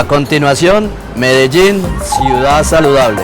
A continuación, Medellín, ciudad saludable.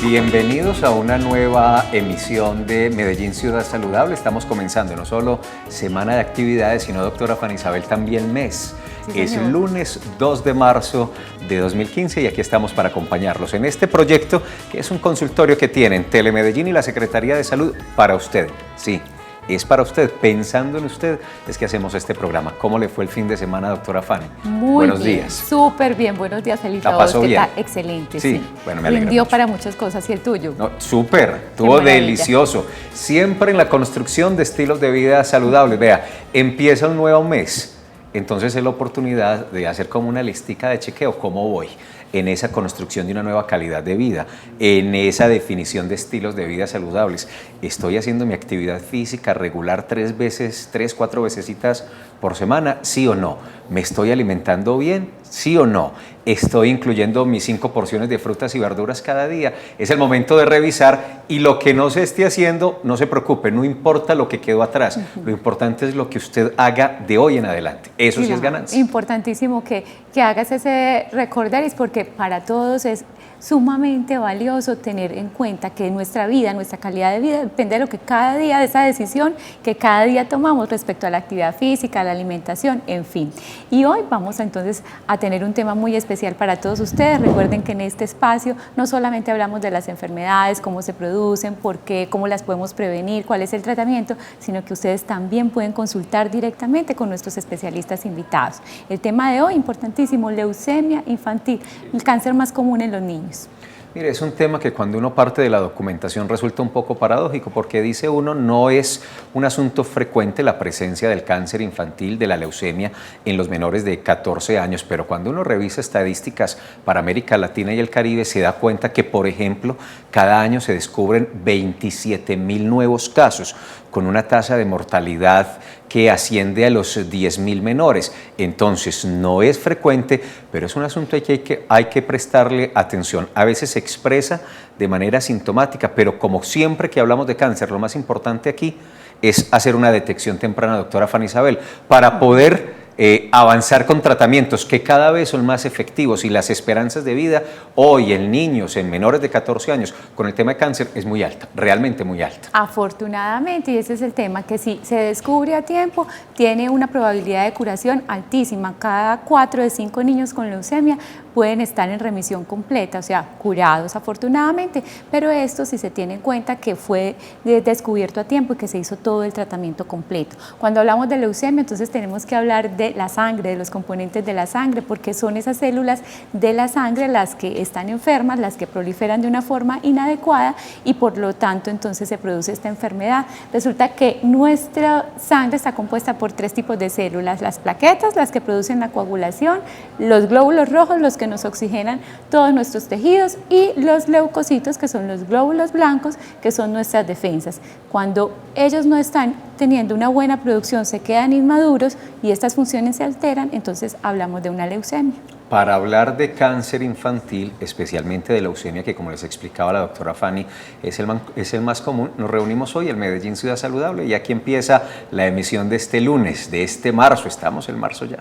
Bienvenidos a una nueva emisión de Medellín Ciudad Saludable. Estamos comenzando no solo semana de actividades, sino, doctora Fanny Isabel, también mes. Sí, es el lunes 2 de marzo de 2015 y aquí estamos para acompañarlos en este proyecto que es un consultorio que tienen Telemedellín y la Secretaría de Salud para usted. Sí, es para usted, pensando en usted, es que hacemos este programa. ¿Cómo le fue el fin de semana, doctora Fanny? Buenos días. Súper bien, buenos días, feliz a todos. ¿Qué tal? Excelente, sí. Bueno, me alegra rindió mucho. Para muchas cosas, ¿y el tuyo? No, súper, estuvo delicioso. Siempre en la construcción de estilos de vida saludables. Vea, empieza un nuevo mes. Entonces es la oportunidad de hacer como una listica de chequeo, cómo voy en esa construcción de una nueva calidad de vida, en esa definición de estilos de vida saludables. Estoy haciendo mi actividad física regular 4 vecesitas por semana, ¿sí o no? ¿Me estoy alimentando bien? ¿Sí o no? ¿Estoy incluyendo mis 5 porciones de frutas y verduras cada día? Es el momento de revisar y lo que no se esté haciendo, no se preocupe, no importa lo que quedó atrás. Lo importante es lo que usted haga de hoy en adelante. Eso sí es ganancia. Importantísimo que hagas ese recorderis porque para todos es sumamente valioso tener en cuenta que nuestra vida, nuestra calidad de vida depende de lo que cada día, de esa decisión que cada día tomamos respecto a la actividad física, a la alimentación, en fin. Y hoy vamos entonces a tener un tema muy especial para todos ustedes. Recuerden que en este espacio no solamente hablamos de las enfermedades, cómo se producen, por qué, cómo las podemos prevenir, cuál es el tratamiento, sino que ustedes también pueden consultar directamente con nuestros especialistas invitados. El tema de hoy, importantísimo, leucemia infantil, el cáncer más común en los niños. Mire, es un tema que cuando uno parte de la documentación resulta un poco paradójico porque dice uno no es un asunto frecuente la presencia del cáncer infantil, de la leucemia en los menores de 14 años, pero cuando uno revisa estadísticas para América Latina y el Caribe se da cuenta que, por ejemplo, cada año se descubren 27.000 nuevos casos con una tasa de mortalidad que asciende a los 10.000 menores. Entonces, no es frecuente, pero es un asunto que hay que prestarle atención. A veces se expresa de manera sintomática, pero como siempre que hablamos de cáncer, lo más importante aquí es hacer una detección temprana, doctora Fanny Isabel, para poder avanzar con tratamientos que cada vez son más efectivos y las esperanzas de vida hoy en niños, en menores de 14 años, con el tema de cáncer es muy alta, realmente muy alta. Afortunadamente, y ese es el tema, que si se descubre a tiempo, tiene una probabilidad de curación altísima. Cada 4 de 5 niños con leucemia pueden estar en remisión completa, o sea, curados afortunadamente, pero esto si se tiene en cuenta que fue descubierto a tiempo y que se hizo todo el tratamiento completo. Cuando hablamos de leucemia, entonces tenemos que hablar de la sangre, de los componentes de la sangre, porque son esas células de la sangre las que están enfermas, las que proliferan de una forma inadecuada y por lo tanto entonces se produce esta enfermedad. Resulta que nuestra sangre está compuesta por 3 tipos de células: las plaquetas, las que producen la coagulación, los glóbulos rojos, los que nos oxigenan todos nuestros tejidos, y los leucocitos, que son los glóbulos blancos, que son nuestras defensas. Cuando ellos no están teniendo una buena producción, se quedan inmaduros y estas funciones se alteran, entonces hablamos de una leucemia. Para hablar de cáncer infantil, especialmente de leucemia, que como les explicaba la doctora Fanny, es el más común, nos reunimos hoy en Medellín Ciudad Saludable y aquí empieza la emisión de este lunes, de este marzo. Estamos en marzo ya.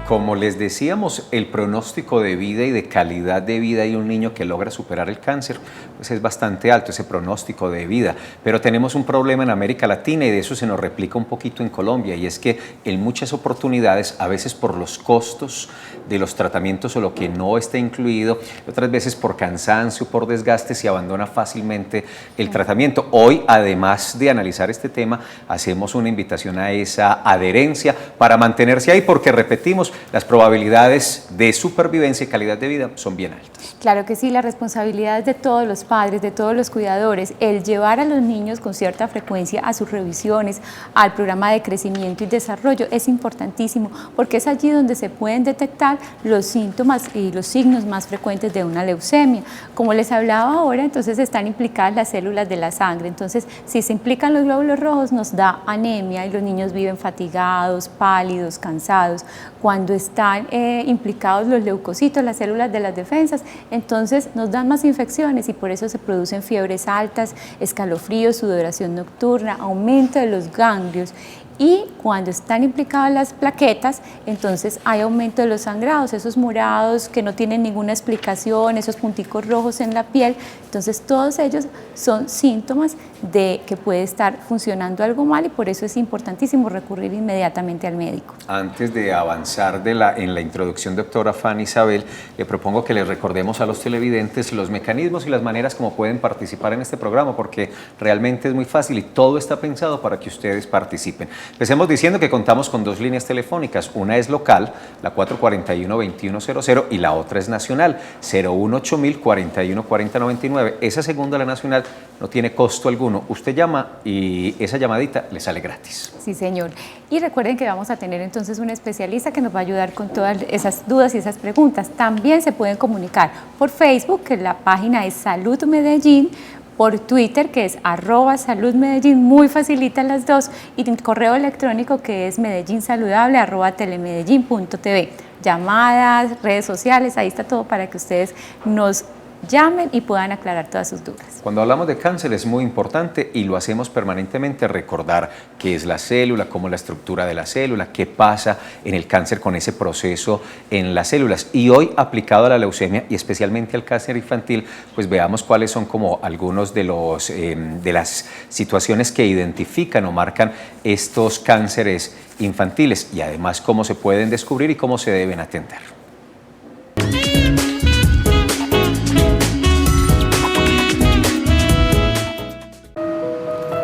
Como les decíamos, el pronóstico de vida y de calidad de vida de un niño que logra superar el cáncer pues es bastante alto, ese pronóstico de vida. Pero tenemos un problema en América Latina y de eso se nos replica un poquito en Colombia, y es que en muchas oportunidades, a veces por los costos de los tratamientos o lo que no está incluido, otras veces por cansancio, por desgaste, se abandona fácilmente el tratamiento. Hoy, además de analizar este tema, hacemos una invitación a esa adherencia para mantenerse ahí, porque repetimos, las probabilidades probabilidades de supervivencia y calidad de vida son bien altas. Claro que sí, la responsabilidad es de todos los padres, de todos los cuidadores, el llevar a los niños con cierta frecuencia a sus revisiones, al programa de crecimiento y desarrollo es importantísimo, porque es allí donde se pueden detectar los síntomas y los signos más frecuentes de una leucemia. Como les hablaba ahora, entonces están implicadas las células de la sangre, entonces si se implican los glóbulos rojos nos da anemia y los niños viven fatigados, pálidos, cansados. Cuando están implicados los leucocitos, las células de las defensas, entonces nos dan más infecciones y por eso se producen fiebres altas, escalofríos, sudoración nocturna, aumento de los ganglios. Y cuando están implicadas las plaquetas, entonces hay aumento de los sangrados, esos morados que no tienen ninguna explicación, esos punticos rojos en la piel. Entonces todos ellos son síntomas de que puede estar funcionando algo mal y por eso es importantísimo recurrir inmediatamente al médico. Antes de avanzar en la introducción, doctora Fanny Isabel, le propongo que les recordemos a los televidentes los mecanismos y las maneras como pueden participar en este programa, porque realmente es muy fácil y todo está pensado para que ustedes participen. Empecemos diciendo que contamos con dos líneas telefónicas, una es local, la 441-2100, y la otra es nacional, 018 41 40 99. Esa segunda, la nacional, no tiene costo alguno. Usted llama y esa llamadita le sale gratis. Sí, señor. Y recuerden que vamos a tener entonces un especialista que nos va a ayudar con todas esas dudas y esas preguntas. También se pueden comunicar por Facebook, que la página es Salud Medellín, por Twitter, que es @saludmedellín, muy facilita las dos, y un correo electrónico que es medellínsaludable@telemedellín.tv. Llamadas, redes sociales, ahí está todo para que ustedes nos llamen y puedan aclarar todas sus dudas. Cuando hablamos de cáncer es muy importante y lo hacemos permanentemente recordar qué es la célula, cómo es la estructura de la célula, qué pasa en el cáncer con ese proceso en las células. Y hoy, aplicado a la leucemia y especialmente al cáncer infantil, pues veamos cuáles son como algunos de las situaciones que identifican o marcan estos cánceres infantiles y además cómo se pueden descubrir y cómo se deben atender.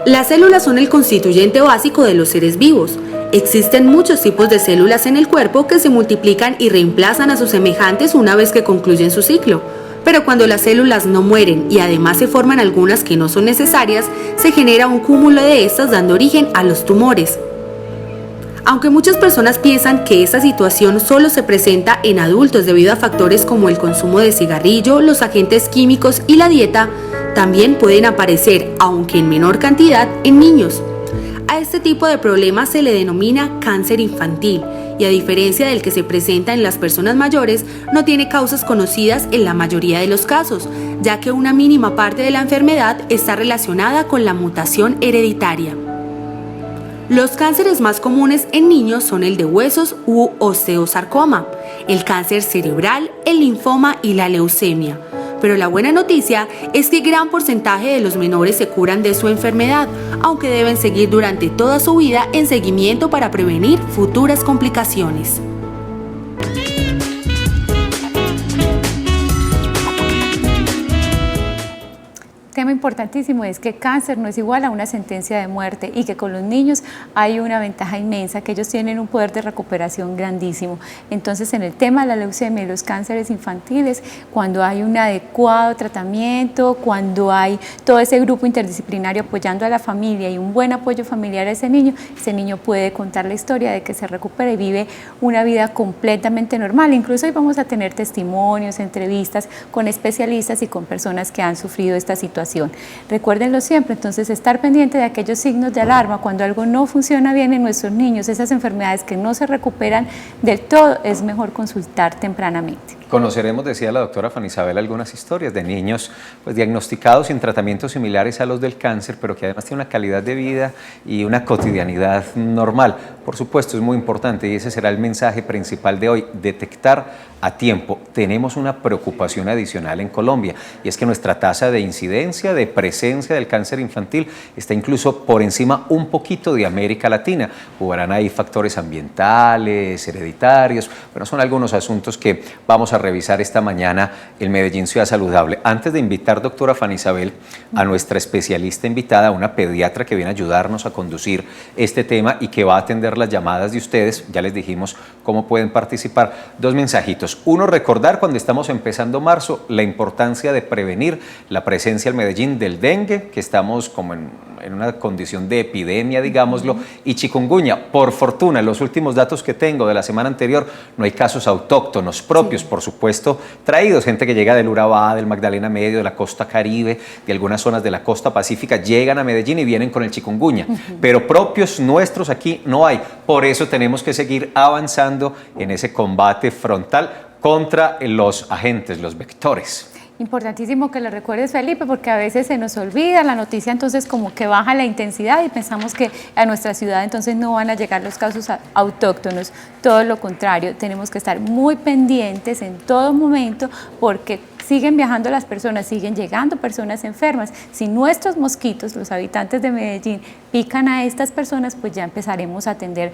Las células son el constituyente básico de los seres vivos. Existen muchos tipos de células en el cuerpo que se multiplican y reemplazan a sus semejantes una vez que concluyen su ciclo. Pero cuando las células no mueren y además se forman algunas que no son necesarias, se genera un cúmulo de estas dando origen a los tumores. Aunque muchas personas piensan que esta situación solo se presenta en adultos debido a factores como el consumo de cigarrillo, los agentes químicos y la dieta, también pueden aparecer, aunque en menor cantidad, en niños. A este tipo de problemas se le denomina cáncer infantil y a diferencia del que se presenta en las personas mayores, no tiene causas conocidas en la mayoría de los casos, ya que una mínima parte de la enfermedad está relacionada con la mutación hereditaria. Los cánceres más comunes en niños son el de huesos u osteosarcoma, el cáncer cerebral, el linfoma y la leucemia. Pero la buena noticia es que gran porcentaje de los menores se curan de su enfermedad, aunque deben seguir durante toda su vida en seguimiento para prevenir futuras complicaciones. Tema importantísimo es que cáncer no es igual a una sentencia de muerte y que con los niños hay una ventaja inmensa, que ellos tienen un poder de recuperación grandísimo. Entonces, en el tema de la leucemia y los cánceres infantiles, cuando hay un adecuado tratamiento, cuando hay todo ese grupo interdisciplinario apoyando a la familia y un buen apoyo familiar a ese niño puede contar la historia de que se recupera y vive una vida completamente normal. Incluso hoy vamos a tener testimonios, entrevistas con especialistas y con personas que han sufrido esta situación. Recuérdenlo siempre, entonces estar pendiente de aquellos signos de alarma cuando algo no funciona bien en nuestros niños, esas enfermedades que no se recuperan del todo, es mejor consultar tempranamente. Conoceremos, decía la doctora Fanny Isabel, algunas historias de niños pues, diagnosticados en tratamientos similares a los del cáncer, pero que además tienen una calidad de vida y una cotidianidad normal. Por supuesto, es muy importante y ese será el mensaje principal de hoy, detectar a tiempo. Tenemos una preocupación adicional en Colombia y es que nuestra tasa de incidencia, de presencia del cáncer infantil está incluso por encima un poquito de América Latina. Jugarán ahí factores ambientales, hereditarios, pero son algunos asuntos que vamos a revisar esta mañana el Medellín Ciudad Saludable. Antes de invitar, doctora Fanny Isabel, a nuestra especialista invitada, una pediatra que viene a ayudarnos a conducir este tema y que va a atender las llamadas de ustedes, ya les dijimos cómo pueden participar. Dos mensajitos. Uno, recordar cuando estamos empezando marzo la importancia de prevenir la presencia en Medellín del dengue, que estamos como en una condición de epidemia, digámoslo, y chikungunya. Por fortuna, en los últimos datos que tengo de la semana anterior, no hay casos autóctonos propios, por supuesto, traídos, gente que llega del Urabá, del Magdalena Medio, de la costa Caribe, de algunas zonas de la costa Pacífica, llegan a Medellín y vienen con el chikungunya, pero propios nuestros aquí no hay. Por eso tenemos que seguir avanzando en ese combate frontal contra los agentes, los vectores. Importantísimo que lo recuerdes, Felipe, porque a veces se nos olvida la noticia, entonces como que baja la intensidad y pensamos que a nuestra ciudad entonces no van a llegar los casos autóctonos. Todo lo contrario, tenemos que estar muy pendientes en todo momento porque siguen viajando las personas, siguen llegando personas enfermas. Si nuestros mosquitos, los habitantes de Medellín, pican a estas personas, pues ya empezaremos a atender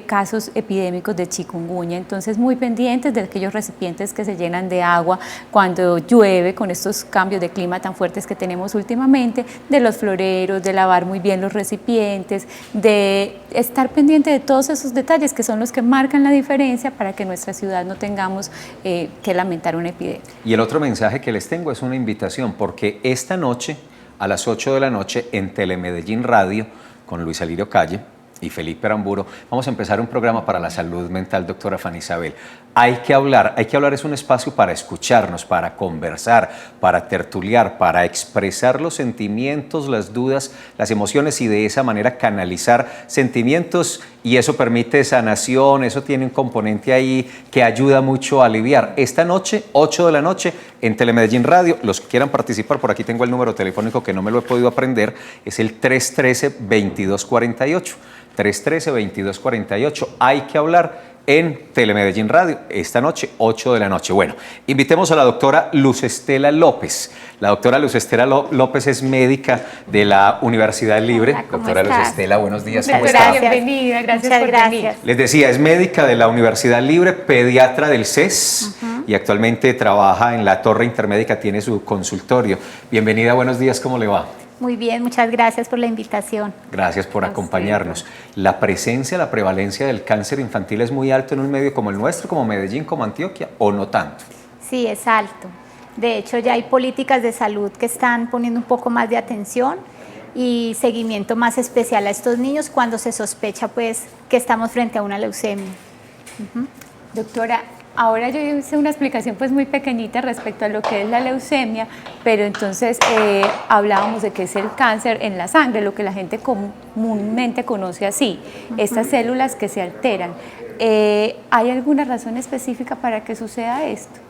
casos epidémicos de chikungunya. Entonces, muy pendientes de aquellos recipientes que se llenan de agua cuando llueve, con estos cambios de clima tan fuertes que tenemos últimamente, de los floreros, de lavar muy bien los recipientes, de estar pendiente de todos esos detalles que son los que marcan la diferencia para que en nuestra ciudad no tengamos que lamentar una epidemia. Y el otro mensaje que les tengo es una invitación, porque esta noche, a las 8 de la noche, en Telemedellín Radio, con Luis Alirio Calle y Felipe Aramburo, vamos a empezar un programa para la salud mental, doctora Fanny Isabel. Hay que hablar, es un espacio para escucharnos, para conversar, para tertuliar, para expresar los sentimientos, las dudas, las emociones y de esa manera canalizar sentimientos, y eso permite sanación, eso tiene un componente ahí que ayuda mucho a aliviar. Esta noche, 8 de la noche, en Telemedellín Radio, los que quieran participar, por aquí tengo el número telefónico que no me lo he podido aprender, es el 313-2248. 313-2248. Hay que hablar en Telemedellín Radio esta noche, 8 de la noche. Bueno, invitemos a la doctora Luz Estela López. La doctora Luz Estela López es médica de la Universidad Libre. Hola, doctora Luz Estela, buenos días, ¿cómo Doctora, está? bienvenida, gracias Muchas por gracias. venir. Les decía, es médica de la Universidad Libre, pediatra del CES y actualmente trabaja en la Torre Intermédica, tiene su consultorio. Bienvenida, buenos días, ¿cómo le va? Muy bien, muchas gracias por la invitación. Gracias por acompañarnos. La presencia, la prevalencia del cáncer infantil es muy alto en un medio como el nuestro, como Medellín, como Antioquia, ¿o no tanto? Sí, es alto. De hecho, ya hay políticas de salud que están poniendo un poco más de atención y seguimiento más especial a estos niños cuando se sospecha pues que estamos frente a una leucemia. Doctora, ahora yo hice una explicación pues muy pequeñita respecto a lo que es la leucemia, pero entonces hablábamos de que es el cáncer en la sangre, lo que la gente comúnmente conoce así, estas células que se alteran. ¿Hay alguna razón específica para que suceda esto?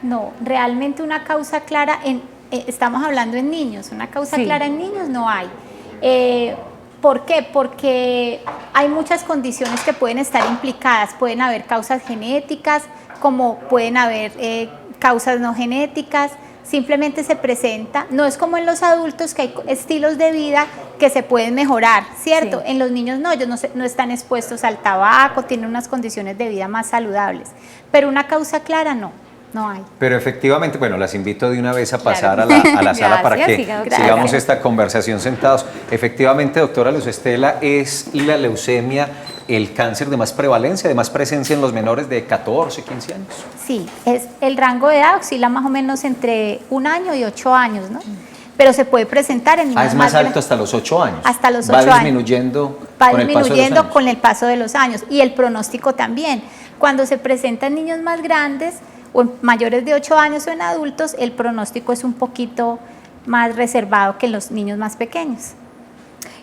No, realmente una causa clara, estamos hablando en niños, una causa clara en niños no hay. ¿Por qué? Porque hay muchas condiciones que pueden estar implicadas, pueden haber causas genéticas, como pueden haber causas no genéticas, simplemente se presenta, no es como en los adultos que hay estilos de vida que se pueden mejorar, ¿cierto? Sí. En los niños no, ellos no están expuestos al tabaco, tienen unas condiciones de vida más saludables, pero una causa clara no hay. Pero efectivamente, bueno, las invito de una vez a pasar a la sala para que sigamos esta conversación sentados. Efectivamente, doctora Luz Estela, ¿es la leucemia el cáncer de más prevalencia, de más presencia en los menores de 14, 15 años? Sí, el rango de edad oscila más o menos entre 1 año y 8 años, ¿no? Pero se puede presentar en niños es más alto hasta los 8 años. Hasta los 8 años. Va disminuyendo con el paso de los años. Y el pronóstico también. Cuando se presenta en niños más grandes o en mayores de 8 años o en adultos, el pronóstico es un poquito más reservado que en los niños más pequeños.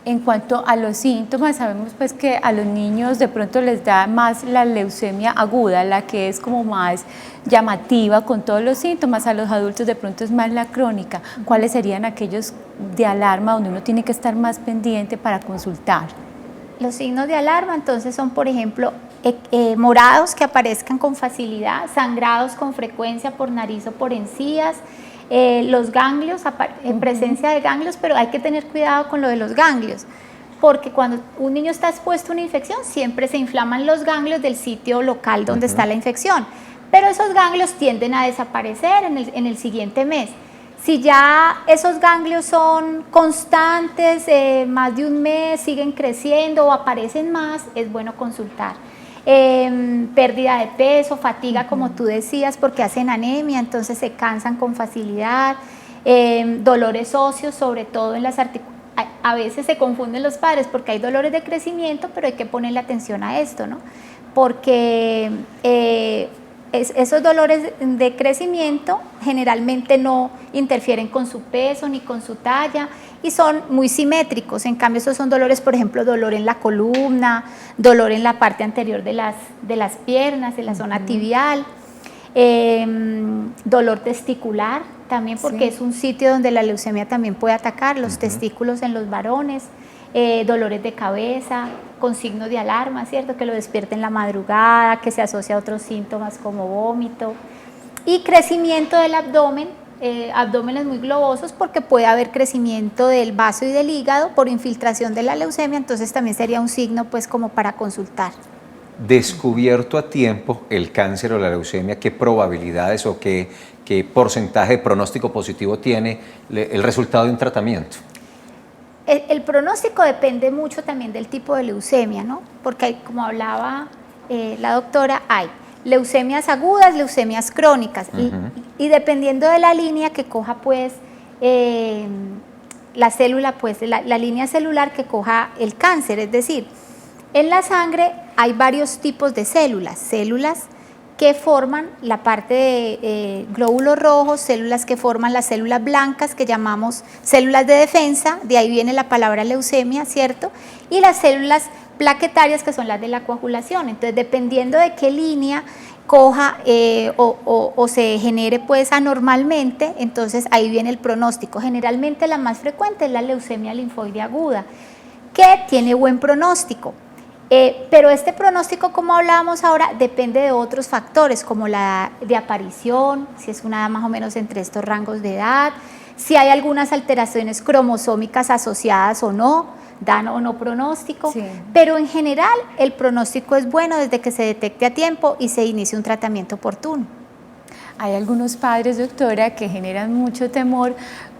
En cuanto a los síntomas, sabemos pues que a los niños de pronto les da más la leucemia aguda, la que es como más llamativa con todos los síntomas, a los adultos de pronto es más la crónica. ¿Cuáles serían aquellos de alarma donde uno tiene que estar más pendiente para consultar? Los signos de alarma entonces son, por ejemplo, morados que aparezcan con facilidad, sangrados con frecuencia por nariz o por encías, los ganglios, presencia de ganglios, pero hay que tener cuidado con lo de los ganglios, porque cuando un niño está expuesto a una infección siempre se inflaman los ganglios del sitio local donde está la infección, pero esos ganglios tienden a desaparecer en el siguiente mes. Si ya esos ganglios son constantes, más de un mes, siguen creciendo o aparecen más, es bueno consultar. Pérdida de peso, fatiga, como tú decías, porque hacen anemia, entonces se cansan con facilidad. Dolores óseos, sobre todo en las articulaciones. A veces se confunden los padres porque hay dolores de crecimiento, pero hay que ponerle atención a esto, ¿no? Porque esos dolores de crecimiento generalmente no interfieren con su peso ni con su talla y son muy simétricos. En cambio, esos son dolores, por ejemplo, dolor en la columna, dolor en la parte anterior de las piernas, en la zona tibial, dolor testicular también, porque es un sitio donde la leucemia también puede atacar, los testículos en los varones, dolores de cabeza con signos de alarma, ¿cierto? Que lo despierte en la madrugada, que se asocia a otros síntomas como vómito, y crecimiento del abdomen, abdómenes muy globosos, porque puede haber crecimiento del vaso y del hígado por infiltración de la leucemia, entonces también sería un signo pues como para consultar. Descubierto a tiempo el cáncer o la leucemia, ¿qué probabilidades o qué porcentaje de pronóstico positivo tiene el resultado de un tratamiento? El pronóstico depende mucho también del tipo de leucemia, ¿no? Porque hay, como hablaba la doctora, hay leucemias agudas, leucemias crónicas, y dependiendo de la línea que coja pues la célula, pues la línea celular que coja el cáncer, es decir, en la sangre hay varios tipos de células que forman la parte de glóbulos rojos, células que forman las células blancas que llamamos células de defensa, de ahí viene la palabra leucemia, ¿cierto? Y las células plaquetarias que son las de la coagulación. Entonces, dependiendo de qué línea coja o se genere pues anormalmente, entonces ahí viene el pronóstico. Generalmente la más frecuente es la leucemia linfoide aguda, que tiene buen pronóstico. Pero este pronóstico, como hablábamos ahora, depende de otros factores, como la de aparición, si es una edad más o menos entre estos rangos de edad, si hay algunas alteraciones cromosómicas asociadas o no, dan o no pronóstico, pero en general el pronóstico es bueno desde que se detecte a tiempo y se inicie un tratamiento oportuno. Hay algunos padres, doctora, que generan mucho temor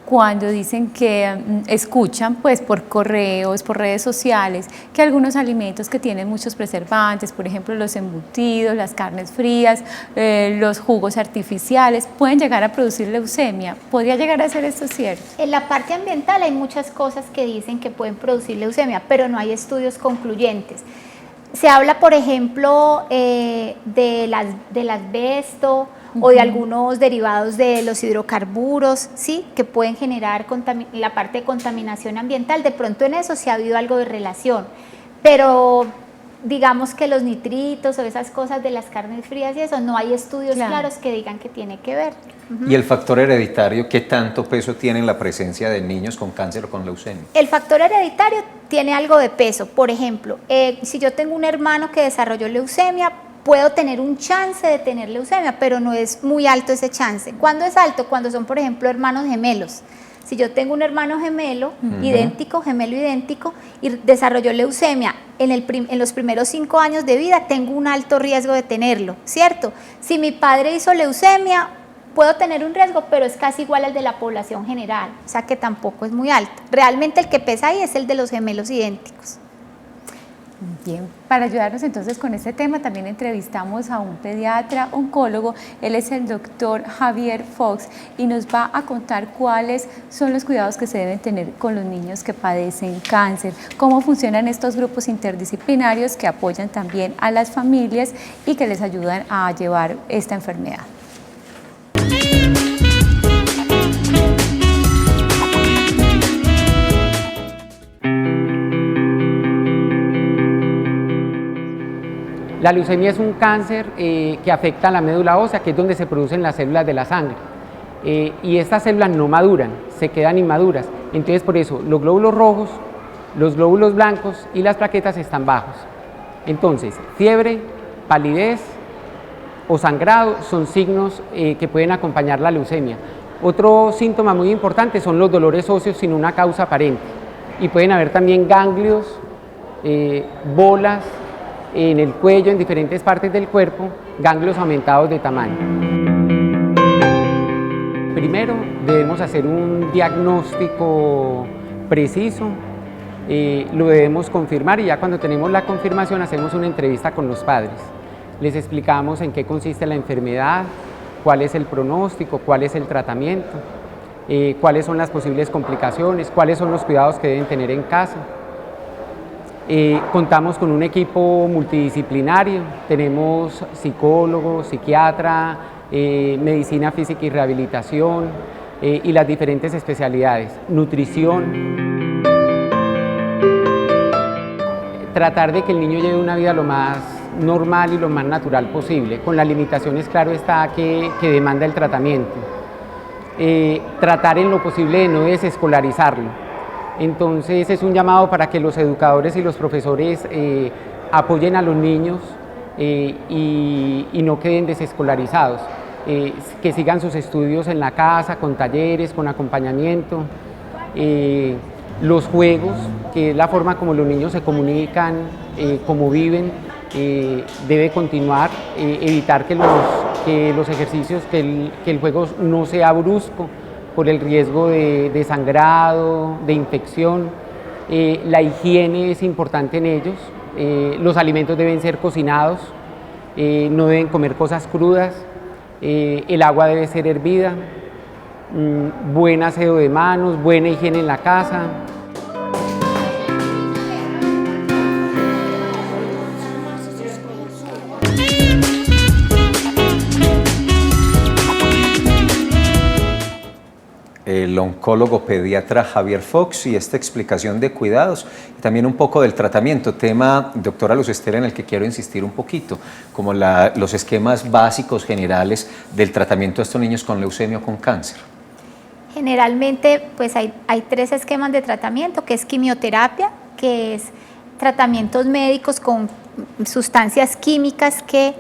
cuando dicen que escuchan pues por correos, por redes sociales, que algunos alimentos que tienen muchos preservantes, por ejemplo los embutidos, las carnes frías, los jugos artificiales, pueden llegar a producir leucemia. ¿Podría llegar a ser esto cierto? En la parte ambiental hay muchas cosas que dicen que pueden producir leucemia, pero no hay estudios concluyentes. Se habla, por ejemplo, del asbesto, o de algunos derivados de los hidrocarburos, ¿sí? Que pueden generar la parte de contaminación ambiental. De pronto en eso sí ha habido algo de relación, pero digamos que los nitritos o esas cosas de las carnes frías y eso, no hay estudios claros que digan que tiene que ver. ¿Y el factor hereditario, qué tanto peso tiene en la presencia de niños con cáncer o con leucemia? El factor hereditario tiene algo de peso. Por ejemplo, si yo tengo un hermano que desarrolló leucemia, puedo tener un chance de tener leucemia, pero no es muy alto ese chance. ¿Cuándo es alto? Cuando son, por ejemplo, hermanos gemelos. Si yo tengo un hermano gemelo, idéntico, y desarrolló leucemia en los primeros 5 años de vida, tengo un alto riesgo de tenerlo, ¿cierto? Si mi padre hizo leucemia, puedo tener un riesgo, pero es casi igual al de la población general, o sea que tampoco es muy alto. Realmente el que pesa ahí es el de los gemelos idénticos. Bien, para ayudarnos entonces con este tema también entrevistamos a un pediatra oncólogo, él es el doctor Javier Fox y nos va a contar cuáles son los cuidados que se deben tener con los niños que padecen cáncer, cómo funcionan estos grupos interdisciplinarios que apoyan también a las familias y que les ayudan a llevar esta enfermedad. La leucemia es un cáncer que afecta a la médula ósea, que es donde se producen las células de la sangre. Y estas células no maduran, se quedan inmaduras. Entonces, por eso, los glóbulos rojos, los glóbulos blancos y las plaquetas están bajos. Entonces, fiebre, palidez o sangrado son signos que pueden acompañar la leucemia. Otro síntoma muy importante son los dolores óseos sin una causa aparente. Y pueden haber también ganglios, bolas, en el cuello, en diferentes partes del cuerpo, ganglios aumentados de tamaño. Primero debemos hacer un diagnóstico preciso, lo debemos confirmar y ya cuando tenemos la confirmación hacemos una entrevista con los padres. Les explicamos en qué consiste la enfermedad, cuál es el pronóstico, cuál es el tratamiento, cuáles son las posibles complicaciones, cuáles son los cuidados que deben tener en casa. Contamos con un equipo multidisciplinario, tenemos psicólogo, psiquiatra, medicina física y rehabilitación y las diferentes especialidades, nutrición. Tratar de que el niño lleve una vida lo más normal y lo más natural posible, con las limitaciones, claro está, que demanda el tratamiento. Tratar en lo posible de no desescolarizarlo. Entonces es un llamado para que los educadores y los profesores apoyen a los niños y no queden desescolarizados, que sigan sus estudios en la casa, con talleres, con acompañamiento. Los juegos, que es la forma como los niños se comunican, cómo viven, debe continuar, evitar que los ejercicios, que el juego no sea brusco por el riesgo de sangrado, de infección. La higiene es importante en ellos, los alimentos deben ser cocinados, no deben comer cosas crudas, el agua debe ser hervida, buen aseo de manos, buena higiene en la casa. El oncólogo pediatra Javier Fox y esta explicación de cuidados y también un poco del tratamiento, tema, doctora Luz Estela, en el que quiero insistir un poquito, como los esquemas básicos generales del tratamiento de estos niños con leucemia o con cáncer. Generalmente pues hay 3 esquemas de tratamiento, que es quimioterapia, que es tratamientos médicos con sustancias químicas que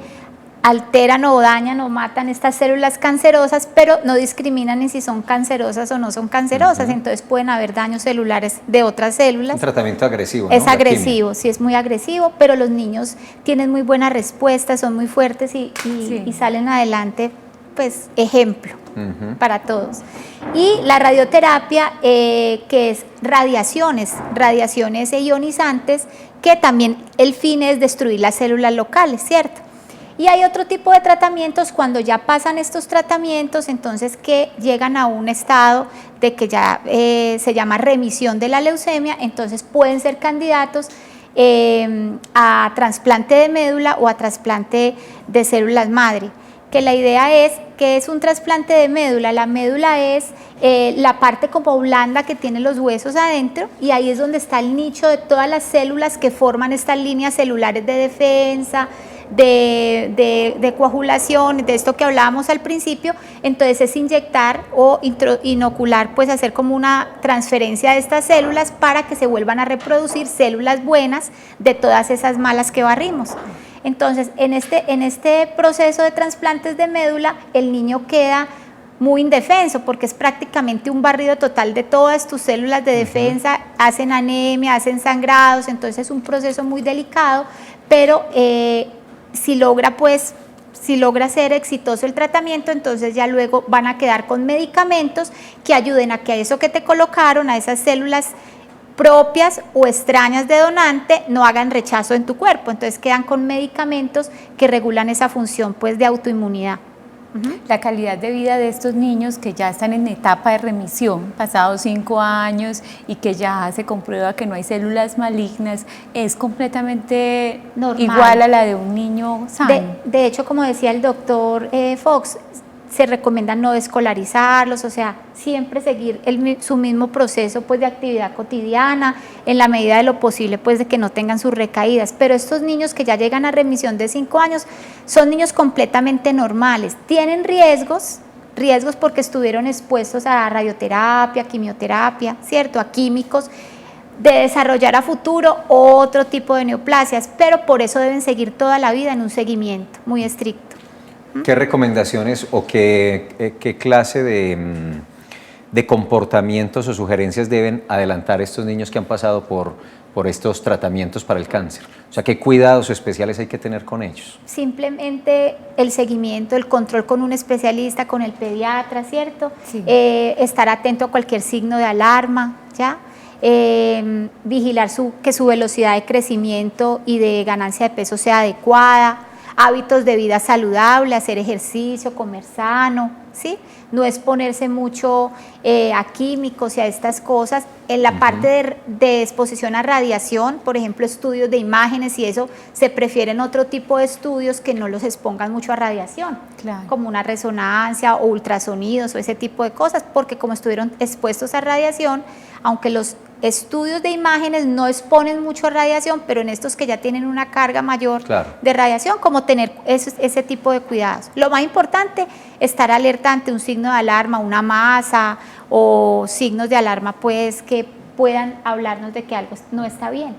alteran o dañan o matan estas células cancerosas, pero no discriminan en si son cancerosas o no son cancerosas, entonces pueden haber daños celulares de otras células. Un tratamiento agresivo, ¿no? Es agresivo, sí es muy agresivo, pero los niños tienen muy buena respuesta, son muy fuertes y salen adelante, pues ejemplo para todos. Y la radioterapia, que es radiaciones ionizantes, que también el fin es destruir las células locales, ¿cierto? Y hay otro tipo de tratamientos cuando ya pasan estos tratamientos, entonces que llegan a un estado de que ya se llama remisión de la leucemia, entonces pueden ser candidatos a trasplante de médula o a trasplante de células madre. Que la idea es que es un trasplante de médula. La médula es la parte como blanda que tiene los huesos adentro y ahí es donde está el nicho de todas las células que forman estas líneas celulares de defensa, de coagulación, de esto que hablábamos al principio. Entonces es inyectar o inocular, pues hacer como una transferencia de estas células para que se vuelvan a reproducir células buenas de todas esas malas que barrimos. Entonces, en este proceso de trasplantes de médula, el niño queda muy indefenso porque es prácticamente un barrido total de todas tus células de defensa, hacen anemia, hacen sangrados, entonces es un proceso muy delicado, pero si logra ser exitoso el tratamiento, entonces ya luego van a quedar con medicamentos que ayuden a que a eso que te colocaron, a esas células propias o extrañas de donante, no hagan rechazo en tu cuerpo, entonces quedan con medicamentos que regulan esa función pues de autoinmunidad. La calidad de vida de estos niños que ya están en etapa de remisión, pasados 5 años y que ya se comprueba que no hay células malignas, es completamente normal, igual a la de un niño sano. De hecho, como decía el doctor Fox, se recomienda no escolarizarlos, o sea, siempre seguir su mismo proceso pues de actividad cotidiana, en la medida de lo posible pues de que no tengan sus recaídas, pero estos niños que ya llegan a remisión de 5 años son niños completamente normales, tienen riesgos porque estuvieron expuestos a radioterapia, quimioterapia, ¿cierto?, a químicos, de desarrollar a futuro otro tipo de neoplasias, pero por eso deben seguir toda la vida en un seguimiento muy estricto. ¿Qué recomendaciones o qué clase de de comportamientos o sugerencias deben adelantar estos niños que han pasado por estos tratamientos para el cáncer? O sea, ¿qué cuidados especiales hay que tener con ellos? Simplemente el seguimiento, el control con un especialista, con el pediatra, ¿cierto? Sí. Estar atento a cualquier signo de alarma, ¿ya? Vigilar que su velocidad de crecimiento y de ganancia de peso sea adecuada, hábitos de vida saludable, hacer ejercicio, comer sano, ¿sí? No exponerse mucho a químicos y a estas cosas. En la parte de exposición a radiación, por ejemplo, estudios de imágenes y eso, se prefieren otro tipo de estudios que no los expongan mucho a radiación, Claro. como una resonancia o ultrasonidos o ese tipo de cosas, porque como estuvieron expuestos a radiación, aunque los estudios de imágenes no exponen mucho a radiación, pero en estos que ya tienen una carga mayor de radiación, como tener ese tipo de cuidados. Lo más importante, estar alerta ante un signo de alarma, una masa o signos de alarma, pues que puedan hablarnos de que algo no está bien.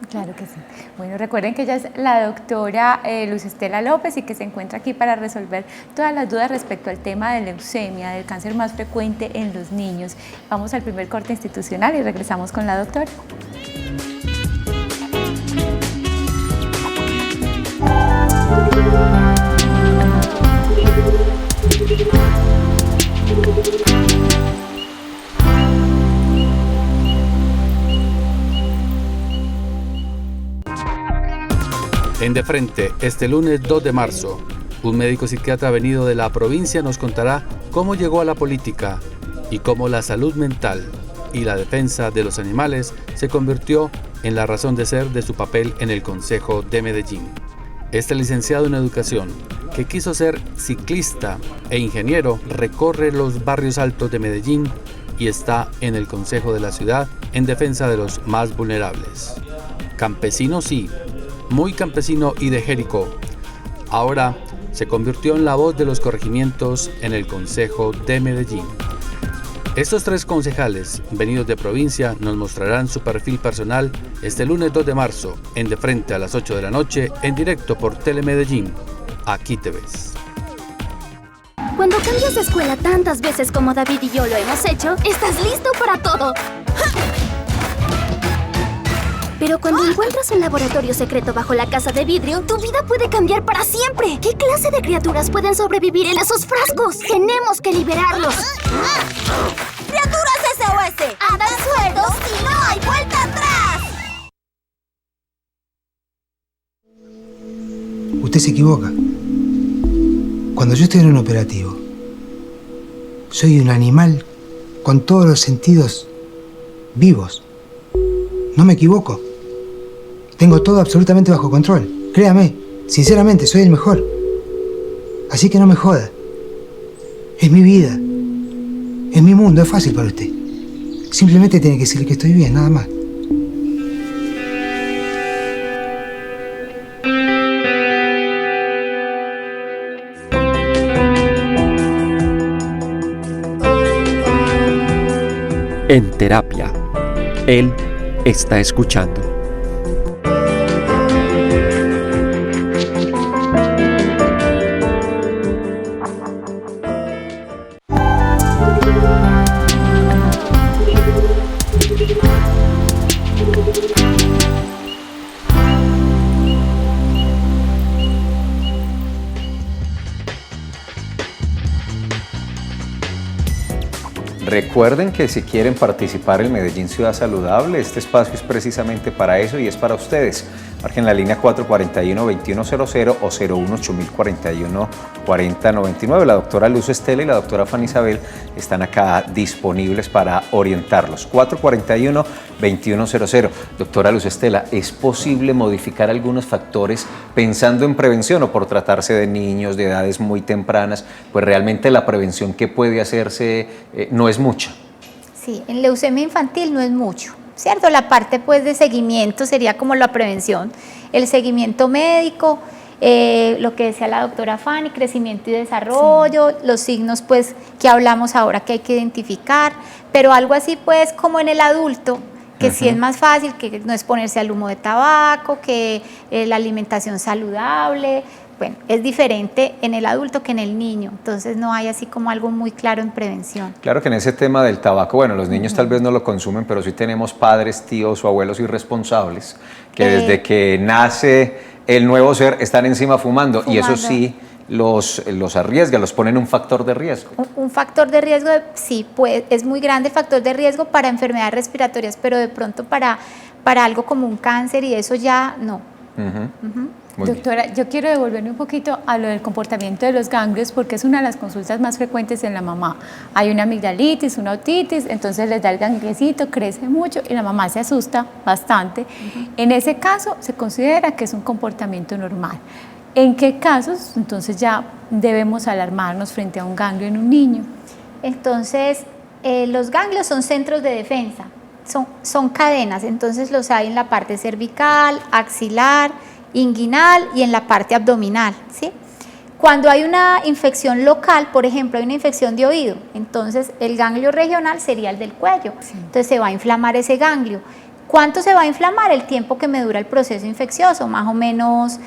Claro que sí. Bueno, recuerden que ella es la doctora Luz Estela López y que se encuentra aquí para resolver todas las dudas respecto al tema de leucemia, del cáncer más frecuente en los niños. Vamos al primer corte institucional y regresamos con la doctora. En De Frente, este lunes 2 de marzo, un médico psiquiatra venido de la provincia nos contará cómo llegó a la política y cómo la salud mental y la defensa de los animales se convirtió en la razón de ser de su papel en el Consejo de Medellín. Este licenciado en educación, que quiso ser ciclista e ingeniero, recorre los barrios altos de Medellín y está en el Consejo de la ciudad en defensa de los más vulnerables. Campesino sí, muy campesino y de Jericó. Ahora se convirtió en la voz de los corregimientos en el Consejo de Medellín. Estos tres concejales, venidos de provincia, nos mostrarán su perfil personal este lunes 2 de marzo, en De Frente a las 8 de la noche, en directo por Telemedellín. Aquí te ves. Cuando cambias de escuela tantas veces como David y yo lo hemos hecho, estás listo para todo. Pero cuando encuentras un laboratorio secreto bajo la casa de vidrio, tu vida puede cambiar para siempre. ¿Qué clase de criaturas pueden sobrevivir en esos frascos? Tenemos que liberarlos. ¡Criaturas SOS! ¡Andan sueltos y no hay vuelta atrás! Usted se equivoca. Cuando yo estoy en un operativo, soy un animal con todos los sentidos vivos. No me equivoco. Tengo todo absolutamente bajo control. Créame, sinceramente, soy el mejor. Así que no me joda. Es mi vida. Es mi mundo, es fácil para usted. Simplemente tiene que decirle que estoy bien, nada más. En terapia, él está escuchando. Recuerden que si quieren participar en Medellín Ciudad Saludable, este espacio es precisamente para eso y es para ustedes. Marquen la línea 441-2100 o 018-041-4099. La doctora Luz Estela y la doctora Fanny Isabel están acá disponibles para orientarlos. 441-2100. Doctora Luz Estela, ¿es posible modificar algunos factores pensando en prevención o por tratarse de niños de edades muy tempranas? Pues realmente la prevención que puede hacerse no es mucha. Sí, en leucemia infantil no es mucho, ¿cierto? La parte pues de seguimiento sería como la prevención, el seguimiento médico, lo que decía la doctora Fanny, crecimiento y desarrollo, los signos pues que hablamos ahora que hay que identificar, pero algo así pues como en el adulto, que sí es más fácil, que no exponerse al humo de tabaco, que la alimentación saludable, bueno, es diferente en el adulto que en el niño, entonces no hay así como algo muy claro en prevención. Claro que en ese tema del tabaco, bueno, los niños tal vez no lo consumen, pero sí tenemos padres, tíos o abuelos irresponsables que desde que nace el nuevo ser están encima fumando. Y eso sí los arriesga, los pone en un factor de riesgo. Un factor de riesgo, sí, pues, es muy grande factor de riesgo para enfermedades respiratorias, pero de pronto para algo como un cáncer y eso ya no. Doctora, yo quiero devolverme un poquito a lo del comportamiento de los ganglios porque es una de las consultas más frecuentes en la mamá. Hay una amigdalitis, una otitis, entonces les da el gangliecito, crece mucho y la mamá se asusta bastante. En ese caso se considera que es un comportamiento normal. ¿En qué casos entonces ya debemos alarmarnos frente a un ganglio en un niño? Entonces, los ganglios son centros de defensa, son cadenas, entonces los hay en la parte cervical, axilar, inguinal y en la parte abdominal, ¿sí? Cuando hay una infección local, por ejemplo, hay una infección de oído, entonces el ganglio regional sería el del cuello, entonces se va a inflamar ese ganglio. ¿Cuánto se va a inflamar? El tiempo que me dura el proceso infeccioso, más o menos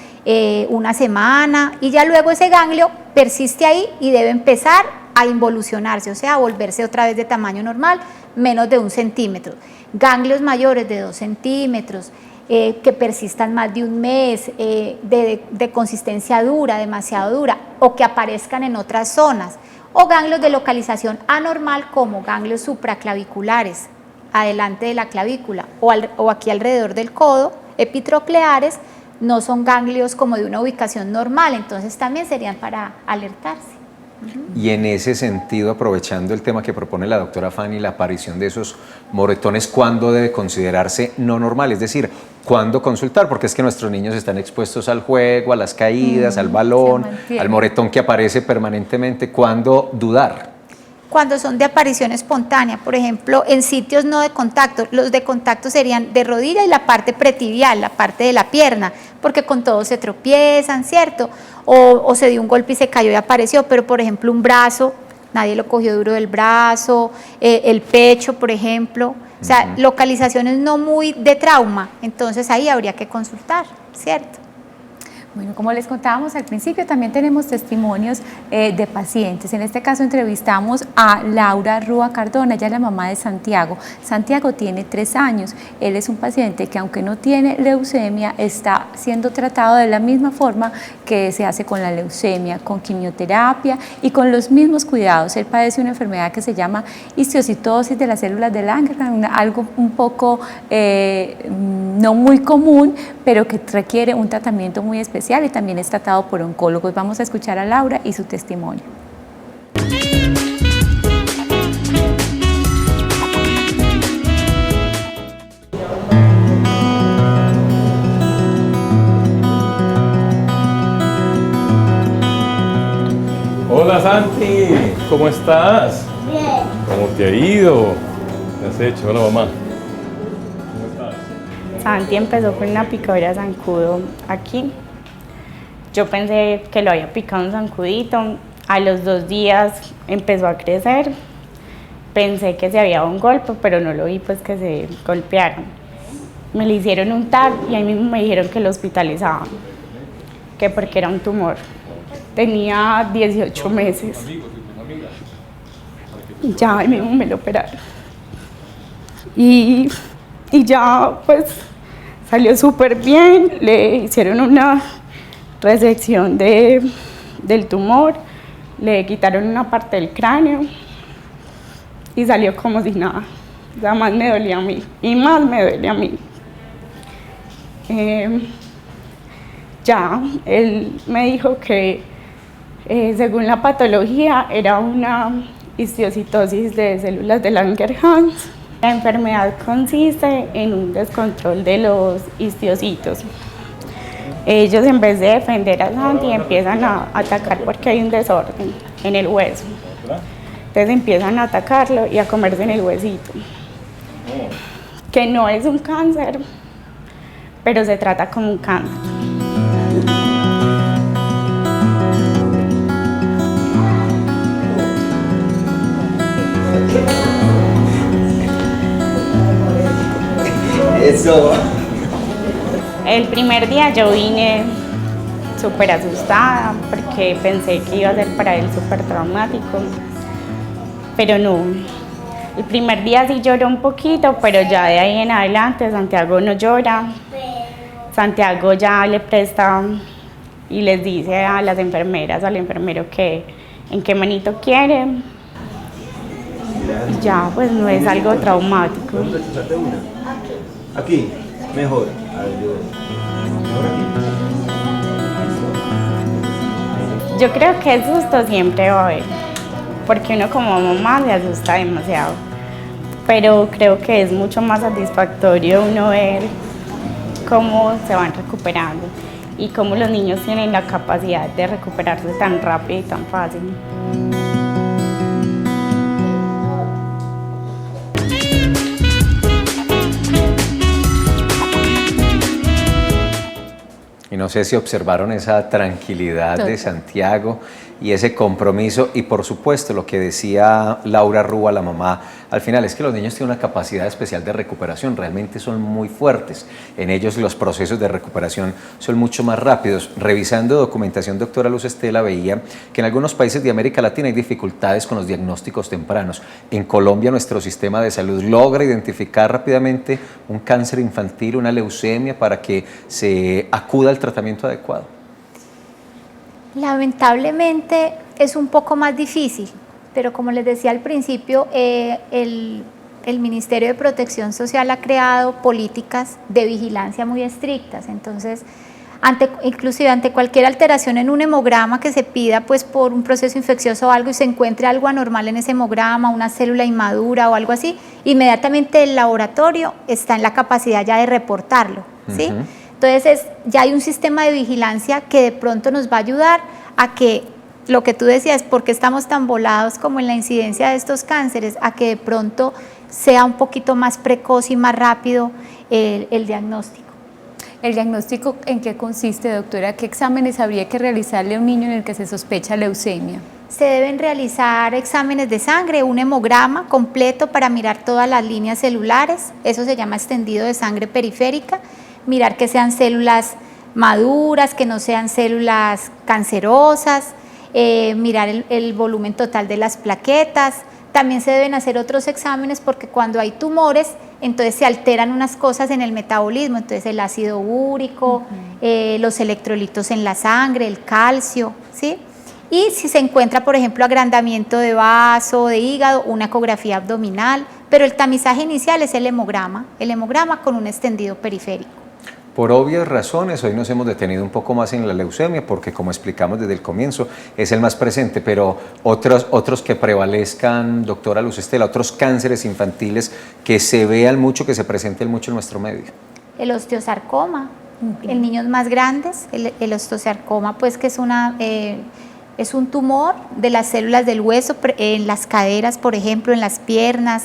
una semana, y ya luego ese ganglio persiste ahí y debe empezar a involucionarse, o sea, a volverse otra vez de tamaño normal, menos de 1 centímetro. Ganglios mayores de 2 centímetros, que persistan más de un mes, de consistencia dura, demasiado dura, o que aparezcan en otras zonas, o ganglios de localización anormal como ganglios supraclaviculares, adelante de la clavícula o aquí alrededor del codo, epitrocleares, no son ganglios como de una ubicación normal, entonces también serían para alertarse. Y en ese sentido, aprovechando el tema que propone la doctora Fanny, la aparición de esos moretones, ¿cuándo debe considerarse no normal? Es decir, ¿cuándo consultar? Porque es que nuestros niños están expuestos al juego, a las caídas, al balón, al moretón que aparece permanentemente. ¿Cuándo dudar? Cuando son de aparición espontánea, por ejemplo, en sitios no de contacto, los de contacto serían de rodilla y la parte pretibial, la parte de la pierna, porque con todo se tropiezan, ¿cierto? O se dio un golpe y se cayó y apareció, pero por ejemplo un brazo, nadie lo cogió duro del brazo, el pecho, por ejemplo, o sea, localizaciones no muy de trauma, entonces ahí habría que consultar, ¿cierto? Bueno, como les contábamos al principio, también tenemos testimonios de pacientes. En este caso entrevistamos a Laura Rúa Cardona, ella es la mamá de Santiago. Santiago tiene 3 años. Él es un paciente que, aunque no tiene leucemia, está siendo tratado de la misma forma que se hace con la leucemia, con quimioterapia y con los mismos cuidados. Él padece una enfermedad que se llama histiocytosis de las células de Langerhans, algo un poco no muy común, pero que requiere un tratamiento muy especial y también es tratado por oncólogos. Vamos a escuchar a Laura y su testimonio. Hola Santi, ¿cómo estás? Bien. ¿Cómo te ha ido? ¿Qué has hecho? Hola mamá. Santi empezó con una picadura de zancudo aquí. Yo pensé que lo había picado un zancudito. A los 2 días empezó a crecer. Pensé que se había dado un golpe, pero no lo vi pues que se golpearon. Me le hicieron un TAC y ahí mismo me dijeron que lo hospitalizaban, que porque era un tumor. Tenía 18 meses. Y ya ahí mismo me lo operaron. Y ya pues salió súper bien, le hicieron una resección del tumor, le quitaron una parte del cráneo y salió como si nada. Ya más me dolía a mí y más me duele a mí. Ya, él me dijo que según la patología era una histiocytosis de células de Langerhans. La enfermedad consiste en un descontrol de los histocitos. Ellos, en vez de defender a Santi, empiezan a atacar porque hay un desorden en el hueso. Entonces empiezan a atacarlo y a comerse en el huesito. Que no es un cáncer, pero se trata como un cáncer. Eso. El primer día yo vine súper asustada porque pensé que iba a ser para él súper traumático, pero no. El primer día sí lloró un poquito, pero ya de ahí en adelante Santiago no llora. Santiago ya le presta y les dice a las enfermeras, al enfermero que en qué manito quiere. Y ya, pues no es algo traumático. Aquí, mejor. Yo creo que el susto siempre va a haber, porque uno como mamá le asusta demasiado, pero creo que es mucho más satisfactorio uno ver cómo se van recuperando y cómo los niños tienen la capacidad de recuperarse tan rápido y tan fácil. Y no sé si observaron esa tranquilidad de Santiago y ese compromiso y por supuesto lo que decía Laura Rúa, la mamá, al final es que los niños tienen una capacidad especial de recuperación, realmente son muy fuertes, en ellos los procesos de recuperación son mucho más rápidos. Revisando documentación, doctora Luz Estela, veía que en algunos países de América Latina hay dificultades con los diagnósticos tempranos. En Colombia nuestro sistema de salud logra identificar rápidamente un cáncer infantil, una leucemia para que se acuda al tratamiento adecuado. Lamentablemente es un poco más difícil, pero como les decía al principio, el Ministerio de Protección Social ha creado políticas de vigilancia muy estrictas, entonces inclusive ante cualquier alteración en un hemograma que se pida pues por un proceso infeccioso o algo y se encuentre algo anormal en ese hemograma, una célula inmadura o algo así, inmediatamente el laboratorio está en la capacidad ya de reportarlo, ¿sí? Entonces ya hay un sistema de vigilancia que de pronto nos va a ayudar a que, lo que tú decías, porque estamos tan volados como en la incidencia de estos cánceres, a que de pronto sea un poquito más precoz y más rápido el diagnóstico. ¿El diagnóstico en qué consiste, doctora? ¿Qué exámenes habría que realizarle a un niño en el que se sospecha leucemia? Se deben realizar exámenes de sangre, un hemograma completo para mirar todas las líneas celulares, eso se llama extendido de sangre periférica, mirar que sean células maduras, que no sean células cancerosas, mirar el volumen total de las plaquetas. También se deben hacer otros exámenes porque cuando hay tumores, entonces se alteran unas cosas en el metabolismo, entonces el ácido úrico, los electrolitos en la sangre, el calcio, ¿sí? Y si se encuentra, por ejemplo, agrandamiento de vaso, de hígado, una ecografía abdominal, pero el tamizaje inicial es el hemograma con un extendido periférico. Por obvias razones, hoy nos hemos detenido un poco más en la leucemia porque, como explicamos desde el comienzo, es el más presente, pero otros que prevalezcan, doctora Luz Estela, otros cánceres infantiles que se vean mucho, que se presenten mucho en nuestro medio. El osteosarcoma, en niños más grandes, el osteosarcoma, pues que es un tumor de las células del hueso, en las caderas, por ejemplo, en las piernas,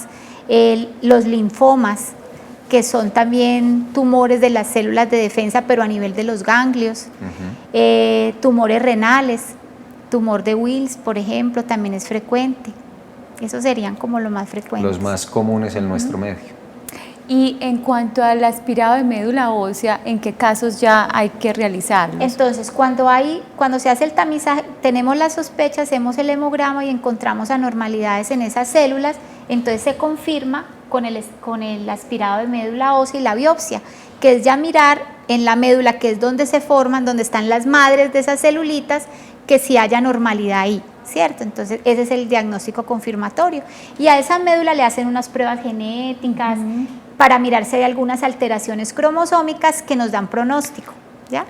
los linfomas, que son también tumores de las células de defensa, pero a nivel de los ganglios, tumores renales, tumor de Wills, por ejemplo, también es frecuente. Esos serían como los más frecuentes. Los más comunes en nuestro medio. Y en cuanto al aspirado de médula ósea, ¿en qué casos ya hay que realizarlo? Entonces, cuando se hace el tamizaje, tenemos la sospecha, hacemos el hemograma y encontramos anormalidades en esas células, entonces se confirma con el aspirado de médula ósea y la biopsia, que es ya mirar en la médula, que es donde se forman, donde están las madres de esas celulitas, que si haya normalidad ahí, ¿cierto? Entonces ese es el diagnóstico confirmatorio. Y a esa médula le hacen unas pruebas genéticas para mirar si hay algunas alteraciones cromosómicas que nos dan pronóstico, ¿ya?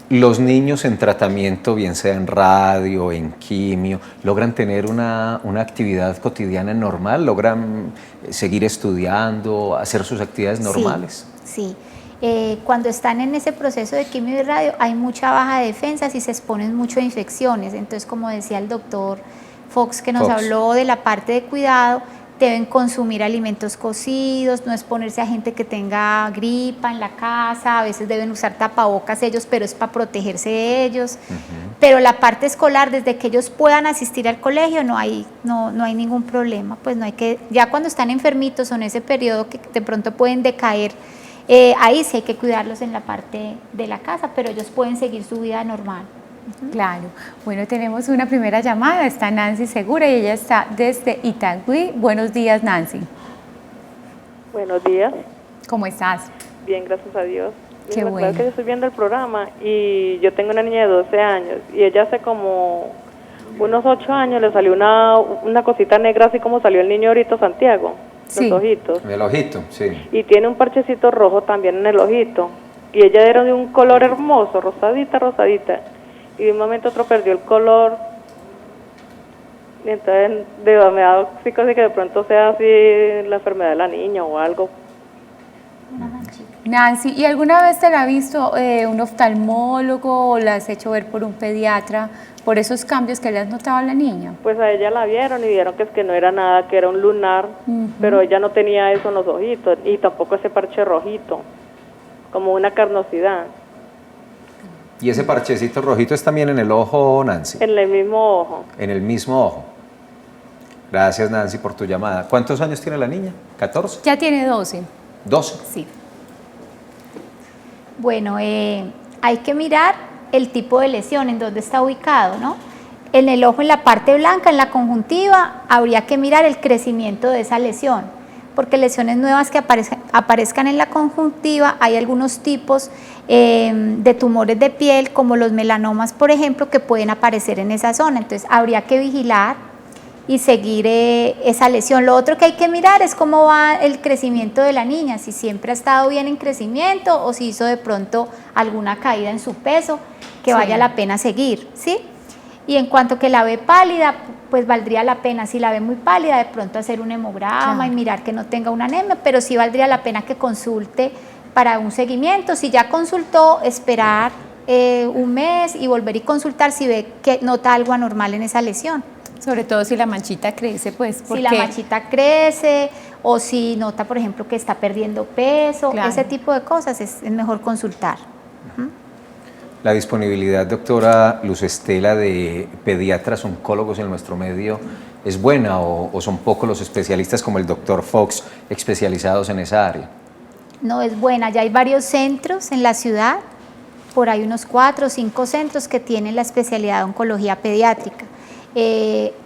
Los niños en tratamiento, bien sea en radio, en quimio, ¿logran tener una actividad cotidiana normal? ¿Logran seguir estudiando, hacer sus actividades normales? Sí. Cuando están en ese proceso de quimio y radio hay mucha baja defensa y se exponen mucho a infecciones. Entonces, como decía el doctor Fox, que nos habló de la parte de cuidado, deben consumir alimentos cocidos, no exponerse a gente que tenga gripa en la casa, a veces deben usar tapabocas ellos, pero es para protegerse de ellos. Pero la parte escolar, desde que ellos puedan asistir al colegio, no hay ningún problema, pues no hay que, ya cuando están enfermitos o en ese periodo que de pronto pueden decaer ahí sí hay que cuidarlos en la parte de la casa, pero ellos pueden seguir su vida normal. Claro. Bueno, tenemos una primera llamada, está Nancy Segura y ella está desde Itagüí. Buenos días, Nancy. Buenos días. ¿Cómo estás? Bien, gracias a Dios. Qué bueno. bueno. Que yo estoy viendo el programa y yo tengo una niña de 12 años y ella hace como unos 8 años le salió una cosita negra así como salió el niño ahorita Santiago, Sí. los ojitos. En el ojito, sí. Y tiene un parchecito rojo también en el ojito. Y ella era de un color hermoso, rosadita, rosadita. Y de un momento a otro perdió el color. Y entonces me da así que de pronto sea así la enfermedad de la niña o algo. Nancy, ¿y alguna vez te la ha visto un oftalmólogo o la has hecho ver por un pediatra por esos cambios que le has notado a la niña? Pues a ella la vieron y vieron que es que no era nada, que era un lunar, pero ella no tenía eso en los ojitos y tampoco ese parche rojito, como una carnosidad. ¿Y ese parchecito rojito es también en el ojo, Nancy? En el mismo ojo. En el mismo ojo. Gracias, Nancy, por tu llamada. ¿Cuántos años tiene la niña? ¿14? Ya tiene 12. 12. Sí. Bueno, hay que mirar el tipo de lesión, en dónde está ubicado, ¿no? En el ojo, en la parte blanca, en la conjuntiva, habría que mirar el crecimiento de esa lesión, porque lesiones nuevas que aparezcan en la conjuntiva, hay algunos tipos de tumores de piel, como los melanomas, por ejemplo, que pueden aparecer en esa zona, entonces habría que vigilar y seguir esa lesión. Lo otro que hay que mirar es cómo va el crecimiento de la niña, si siempre ha estado bien en crecimiento o si hizo de pronto alguna caída en su peso, que Sí. vaya la pena seguir, ¿sí? Y en cuanto que la ve pálida, pues valdría la pena, si la ve muy pálida, de pronto hacer un hemograma Claro. y mirar que no tenga una anemia, pero sí valdría la pena que consulte para un seguimiento. Si ya consultó, esperar un mes y volver y consultar si ve que nota algo anormal en esa lesión. Sobre todo si la manchita crece, pues, Si la manchita crece o si nota, por ejemplo, que está perdiendo peso, Claro. ese tipo de cosas es mejor consultar. La disponibilidad, doctora Luz Estela, de pediatras oncólogos en nuestro medio es buena o son pocos los especialistas como el doctor Fox especializados en esa área. No, es buena, ya hay varios centros en la ciudad, por ahí unos 4 o 5 centros que tienen la especialidad de oncología pediátrica.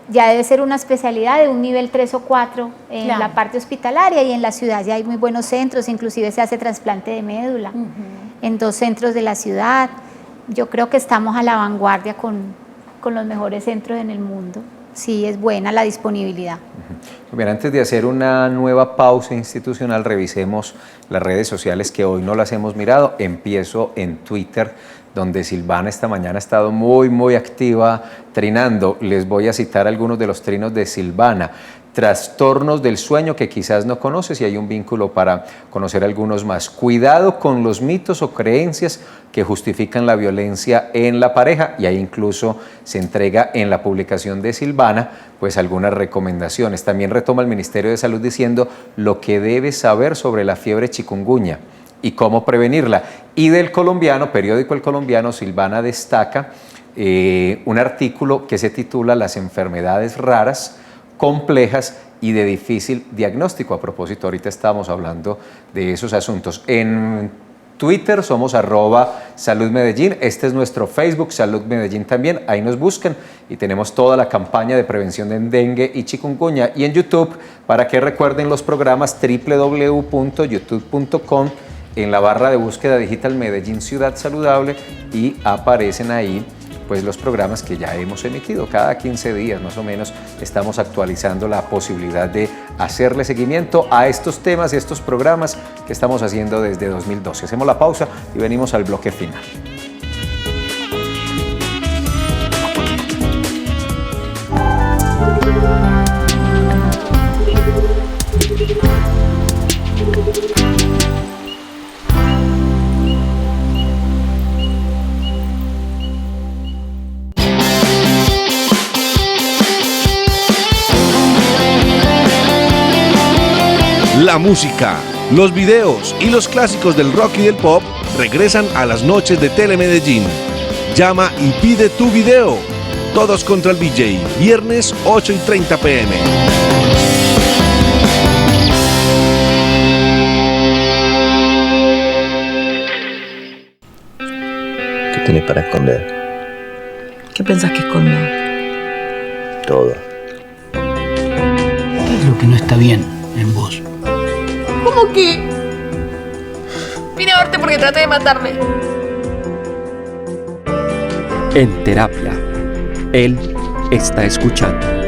Ya debe ser una especialidad de un nivel 3 o 4 en Claro. la parte hospitalaria, y en la ciudad ya hay muy buenos centros, inclusive se hace trasplante de médula en 2 centros de la ciudad. Yo creo que estamos a la vanguardia con los mejores centros en el mundo. Sí, es buena la disponibilidad. Bien, antes de hacer una nueva pausa institucional, revisemos las redes sociales que hoy no las hemos mirado. Empiezo en Twitter, donde Silvana esta mañana ha estado muy activa trinando. Les voy a citar algunos de los trinos de Silvana. Trastornos del sueño que quizás no conoces, y hay un vínculo para conocer algunos más. Cuidado con los mitos o creencias que justifican la violencia en la pareja, y ahí incluso se entrega en la publicación de Silvana pues algunas recomendaciones. También retoma el Ministerio de Salud diciendo lo que debes saber sobre la fiebre chikungunya y cómo prevenirla. Y del Colombiano, periódico El Colombiano, Silvana destaca un artículo que se titula Las enfermedades raras, complejas y de difícil diagnóstico. A propósito, ahorita estamos hablando de esos asuntos. En Twitter somos @saludmedellín, este es nuestro Facebook, Salud Medellín también, ahí nos buscan y tenemos toda la campaña de prevención de dengue y chikungunya. Y en YouTube, para que recuerden los programas, www.youtube.com, en la barra de búsqueda digital Medellín Ciudad Saludable, y aparecen ahí pues los programas que ya hemos emitido. Cada 15 días más o menos estamos actualizando la posibilidad de hacerle seguimiento a estos temas y estos programas que estamos haciendo desde 2012. Hacemos la pausa y venimos al bloque final. La música, los videos y los clásicos del rock y del pop regresan a las noches de Telemedellín. Llama y pide tu video. Todos contra el DJ, viernes 8:30 p.m. tenés para esconder? ¿Qué pensás que escondo? Todo. ¿Qué es lo que no está bien en vos? ¿Cómo que? Vine a verte porque traté de matarme. En terapia, él está escuchando.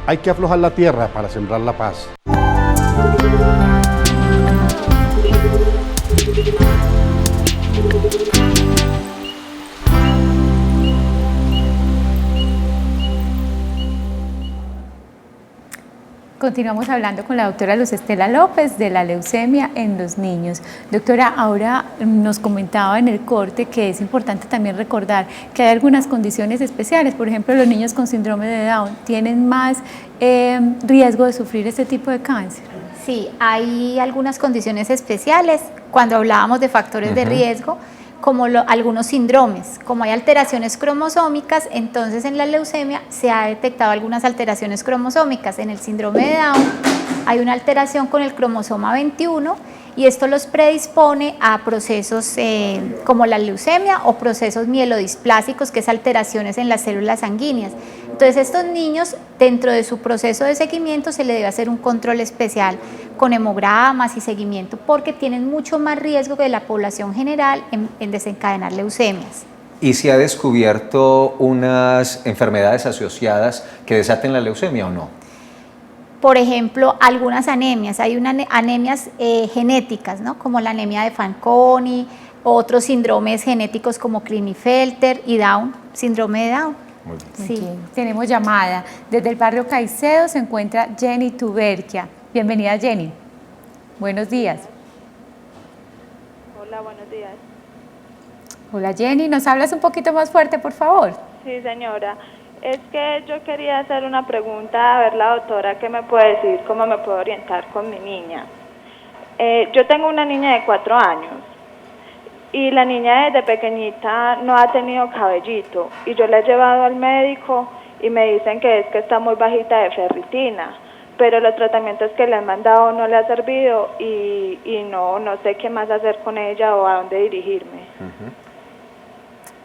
Hay que aflojar la tierra para sembrar la paz. Continuamos hablando con la doctora Luz Estela López de la leucemia en los niños. Doctora, ahora nos comentaba en el corte que es importante también recordar que hay algunas condiciones especiales. Por ejemplo, los niños con síndrome de Down tienen más riesgo de sufrir este tipo de cáncer. Sí, hay algunas condiciones especiales. Cuando hablábamos de factores de riesgo, como algunos síndromes, como hay alteraciones cromosómicas, entonces en la leucemia se ha detectado algunas alteraciones cromosómicas. En el síndrome de Down hay una alteración con el cromosoma 21 y esto los predispone a procesos como la leucemia o procesos mielodisplásicos, que es alteraciones en las células sanguíneas. Entonces estos niños, dentro de su proceso de seguimiento, se le debe hacer un control especial con hemogramas y seguimiento, porque tienen mucho más riesgo que la población general en desencadenar leucemias. ¿Y se ha descubierto unas enfermedades asociadas que desaten la leucemia o no? Por ejemplo, algunas anemias, hay anemias genéticas, ¿no? Como la anemia de Fanconi, otros síndromes genéticos como Klinefelter y Down, síndrome de Down. Muy bien. Sí, tenemos llamada. Desde el barrio Caicedo se encuentra Jenny Tuberquia. Bienvenida, Jenny. Buenos días. Hola, buenos días. Hola, Jenny. ¿Nos hablas un poquito más fuerte, por favor? Sí, señora. Es que yo quería hacer una pregunta, a ver la doctora qué me puede decir, cómo me puedo orientar con mi niña. Yo tengo una niña de 4 años y la niña desde pequeñita no ha tenido cabellito y yo la he llevado al médico y me dicen que es que está muy bajita de ferritina, pero los tratamientos que le han mandado no le ha servido y no sé qué más hacer con ella o a dónde dirigirme.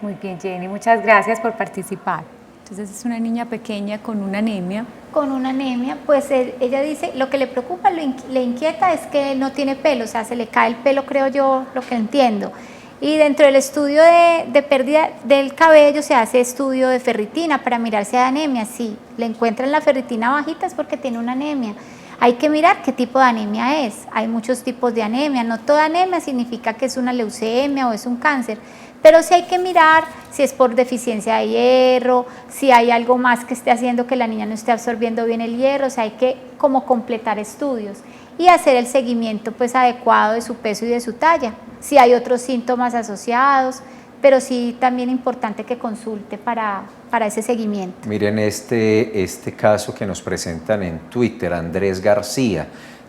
Muy bien, Jenny, muchas gracias por participar. Entonces es una niña pequeña con una anemia. Con una anemia, pues ella dice, lo que le preocupa, le inquieta es que no tiene pelo, o sea, se le cae el pelo, creo yo, lo que entiendo. Y dentro del estudio de pérdida del cabello se hace estudio de ferritina para mirar si hay anemia. Si le encuentran la ferritina bajita es porque tiene una anemia. Hay que mirar qué tipo de anemia es. Hay muchos tipos de anemia. No toda anemia significa que es una leucemia o es un cáncer. Pero sí hay que mirar si es por deficiencia de hierro, si hay algo más que esté haciendo que la niña no esté absorbiendo bien el hierro. O sea, hay que como completar estudios y hacer el seguimiento pues adecuado de su peso y de su talla. Si hay otros síntomas asociados, pero sí también importante que consulte para ese seguimiento. Miren este caso que nos presentan en Twitter, Andrés García,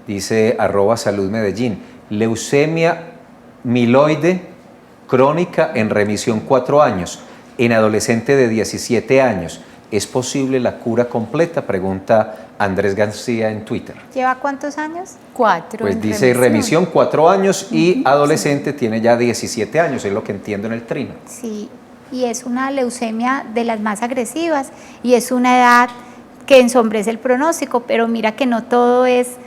dice @saludmedellín, leucemia mieloide crónica en remisión 4 años, en adolescente de 17 años. ¿Es posible la cura completa? Pregunta Andrés García en Twitter. ¿Lleva cuántos años? 4. Pues dice remisión 4 años y adolescente tiene ya 17 años, es lo que entiendo en el trino. Sí, y es una leucemia de las más agresivas y es una edad que ensombrece el pronóstico, pero mira que no todo es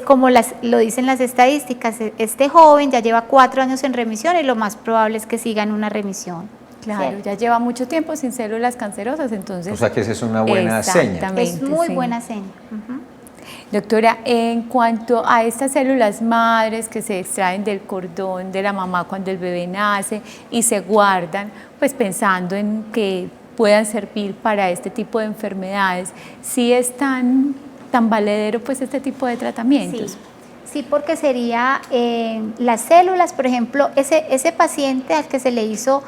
como lo dicen las estadísticas. Este joven ya lleva 4 años en remisión y lo más probable es que siga en una remisión. Claro, ¿cierto? ya lleva mucho tiempo sin células cancerosas, entonces... O sea que esa es una buena seña. Es muy sí. buena seña. Doctora, en cuanto a estas células madres que se extraen del cordón de la mamá cuando el bebé nace y se guardan, pues pensando en que puedan servir para este tipo de enfermedades, ¿sí es tan valedero pues este tipo de tratamientos? Sí. Sí, porque sería las células, por ejemplo, ese paciente al que se le hizo,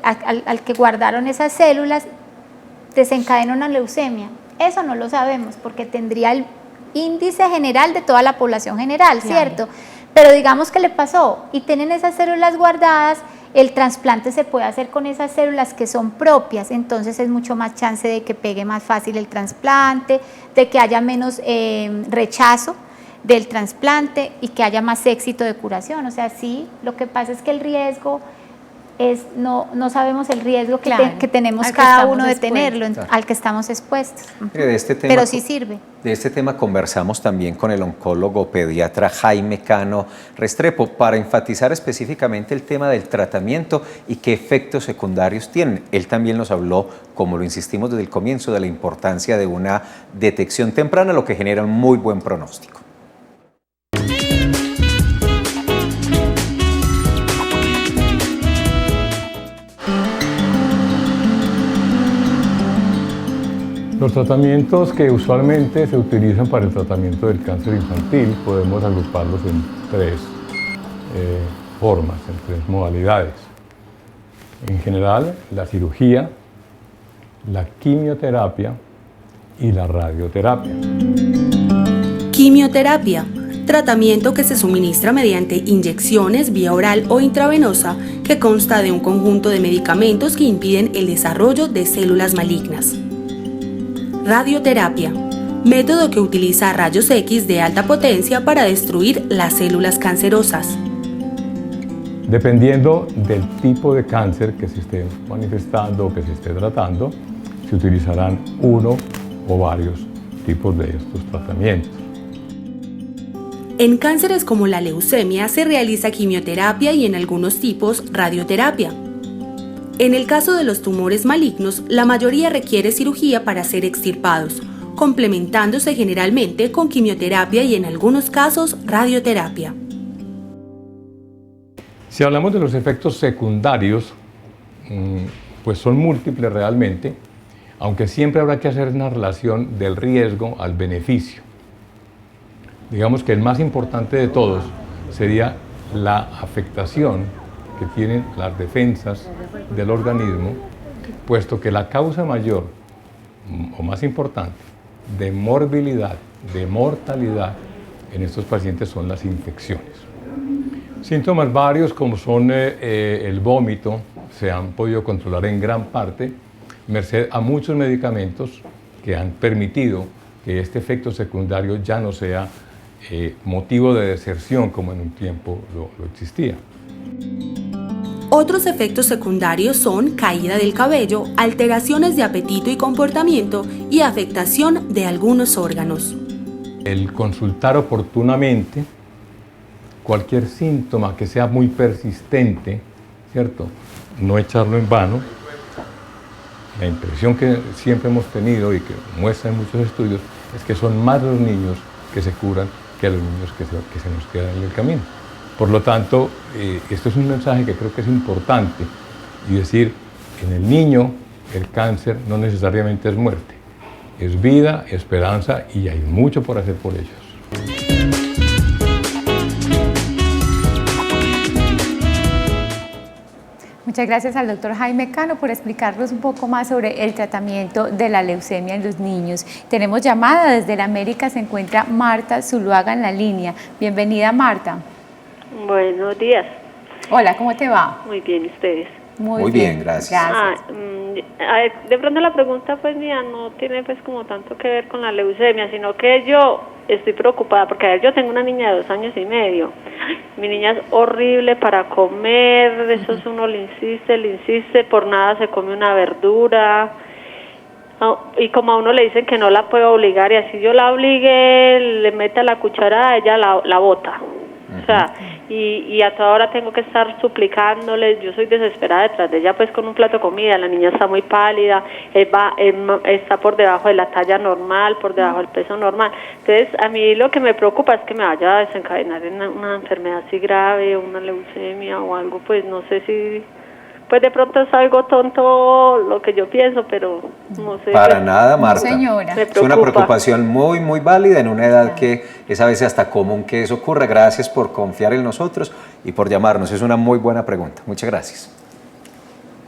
al que guardaron esas células, desencadena una leucemia. Eso no lo sabemos porque tendría el índice general de toda la población general, ¿cierto? Pero digamos que le pasó y tienen esas células guardadas, el trasplante se puede hacer con esas células que son propias, entonces es mucho más chance de que pegue más fácil el trasplante, de que haya menos rechazo del trasplante y que haya más éxito de curación. O sea, sí, lo que pasa es que el riesgo es, no sabemos el riesgo que tenemos cada uno de tenerlo, al que estamos expuestos. De este tema, pero sí sirve. De este tema conversamos también con el oncólogo pediatra Jaime Cano Restrepo para enfatizar específicamente el tema del tratamiento y qué efectos secundarios tienen. Él también nos habló, como lo insistimos desde el comienzo, de la importancia de una detección temprana, lo que genera un muy buen pronóstico. Los tratamientos que usualmente se utilizan para el tratamiento del cáncer infantil podemos agruparlos en tres formas, en tres modalidades. En general, la cirugía, la quimioterapia y la radioterapia. Quimioterapia, tratamiento que se suministra mediante inyecciones vía oral o intravenosa que consta de un conjunto de medicamentos que impiden el desarrollo de células malignas. Radioterapia, método que utiliza rayos X de alta potencia para destruir las células cancerosas. Dependiendo del tipo de cáncer que se esté manifestando o que se esté tratando, se utilizarán uno o varios tipos de estos tratamientos. En cánceres como la leucemia se realiza quimioterapia y en algunos tipos radioterapia. En el caso de los tumores malignos, la mayoría requiere cirugía para ser extirpados, complementándose generalmente con quimioterapia y en algunos casos radioterapia. Si hablamos de los efectos secundarios, pues son múltiples realmente, aunque siempre habrá que hacer una relación del riesgo al beneficio. Digamos que el más importante de todos sería la afectación que tienen las defensas del organismo, puesto que la causa mayor o más importante de morbilidad, de mortalidad en estos pacientes son las infecciones. Síntomas varios como son el vómito se han podido controlar en gran parte merced a muchos medicamentos que han permitido que este efecto secundario ya no sea motivo de deserción como en un tiempo lo existía. Otros efectos secundarios son caída del cabello, alteraciones de apetito y comportamiento y afectación de algunos órganos. El consultar oportunamente cualquier síntoma que sea muy persistente, ¿cierto? No echarlo en vano. La impresión que siempre hemos tenido y que muestran muchos estudios es que son más los niños que se curan que los niños que se nos quedan en el camino. Por lo tanto, esto es un mensaje que creo que es importante y decir, en el niño el cáncer no necesariamente es muerte, es vida, esperanza y hay mucho por hacer por ellos. Muchas gracias al doctor Jaime Cano por explicarnos un poco más sobre el tratamiento de la leucemia en los niños. Tenemos llamada desde la América, se encuentra Marta Zuluaga en la línea. Bienvenida, Marta. Buenos días. Hola, ¿cómo te va? Muy bien, ¿ustedes? Muy bien, gracias. De pronto la pregunta pues mía no tiene pues como tanto que ver con la leucemia, sino que yo estoy preocupada porque yo tengo una niña de 2 años y medio. Mi niña es horrible para comer, eso es uno le insiste, por nada se come una verdura. Y como a uno le dicen que no la puedo obligar y así yo la obligue, le meta la cuchara, ella la bota. O sea, y a toda hora tengo que estar suplicándole, yo soy desesperada detrás de ella pues con un plato de comida, la niña está muy pálida, está por debajo de la talla normal, por debajo del peso normal. Entonces a mí lo que me preocupa es que me vaya a desencadenar en una enfermedad así grave, una leucemia o algo, pues no sé si pues de pronto es algo tonto lo que yo pienso, pero no sé. Para nada, Marta. Señora. Me Es una preocupa. preocupación muy, muy válida en una edad que es a veces hasta común que eso ocurra. Gracias por confiar en nosotros y por llamarnos. Es una muy buena pregunta. Muchas gracias.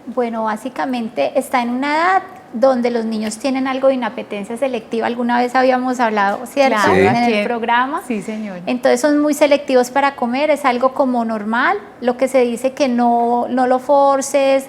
Bueno, básicamente está en una edad donde los niños tienen algo de inapetencia selectiva. Alguna vez habíamos hablado, ¿cierto? Claro, En sí. el programa. Sí, señora. Entonces son muy selectivos para comer, es algo como normal. Lo que se dice que no lo forces,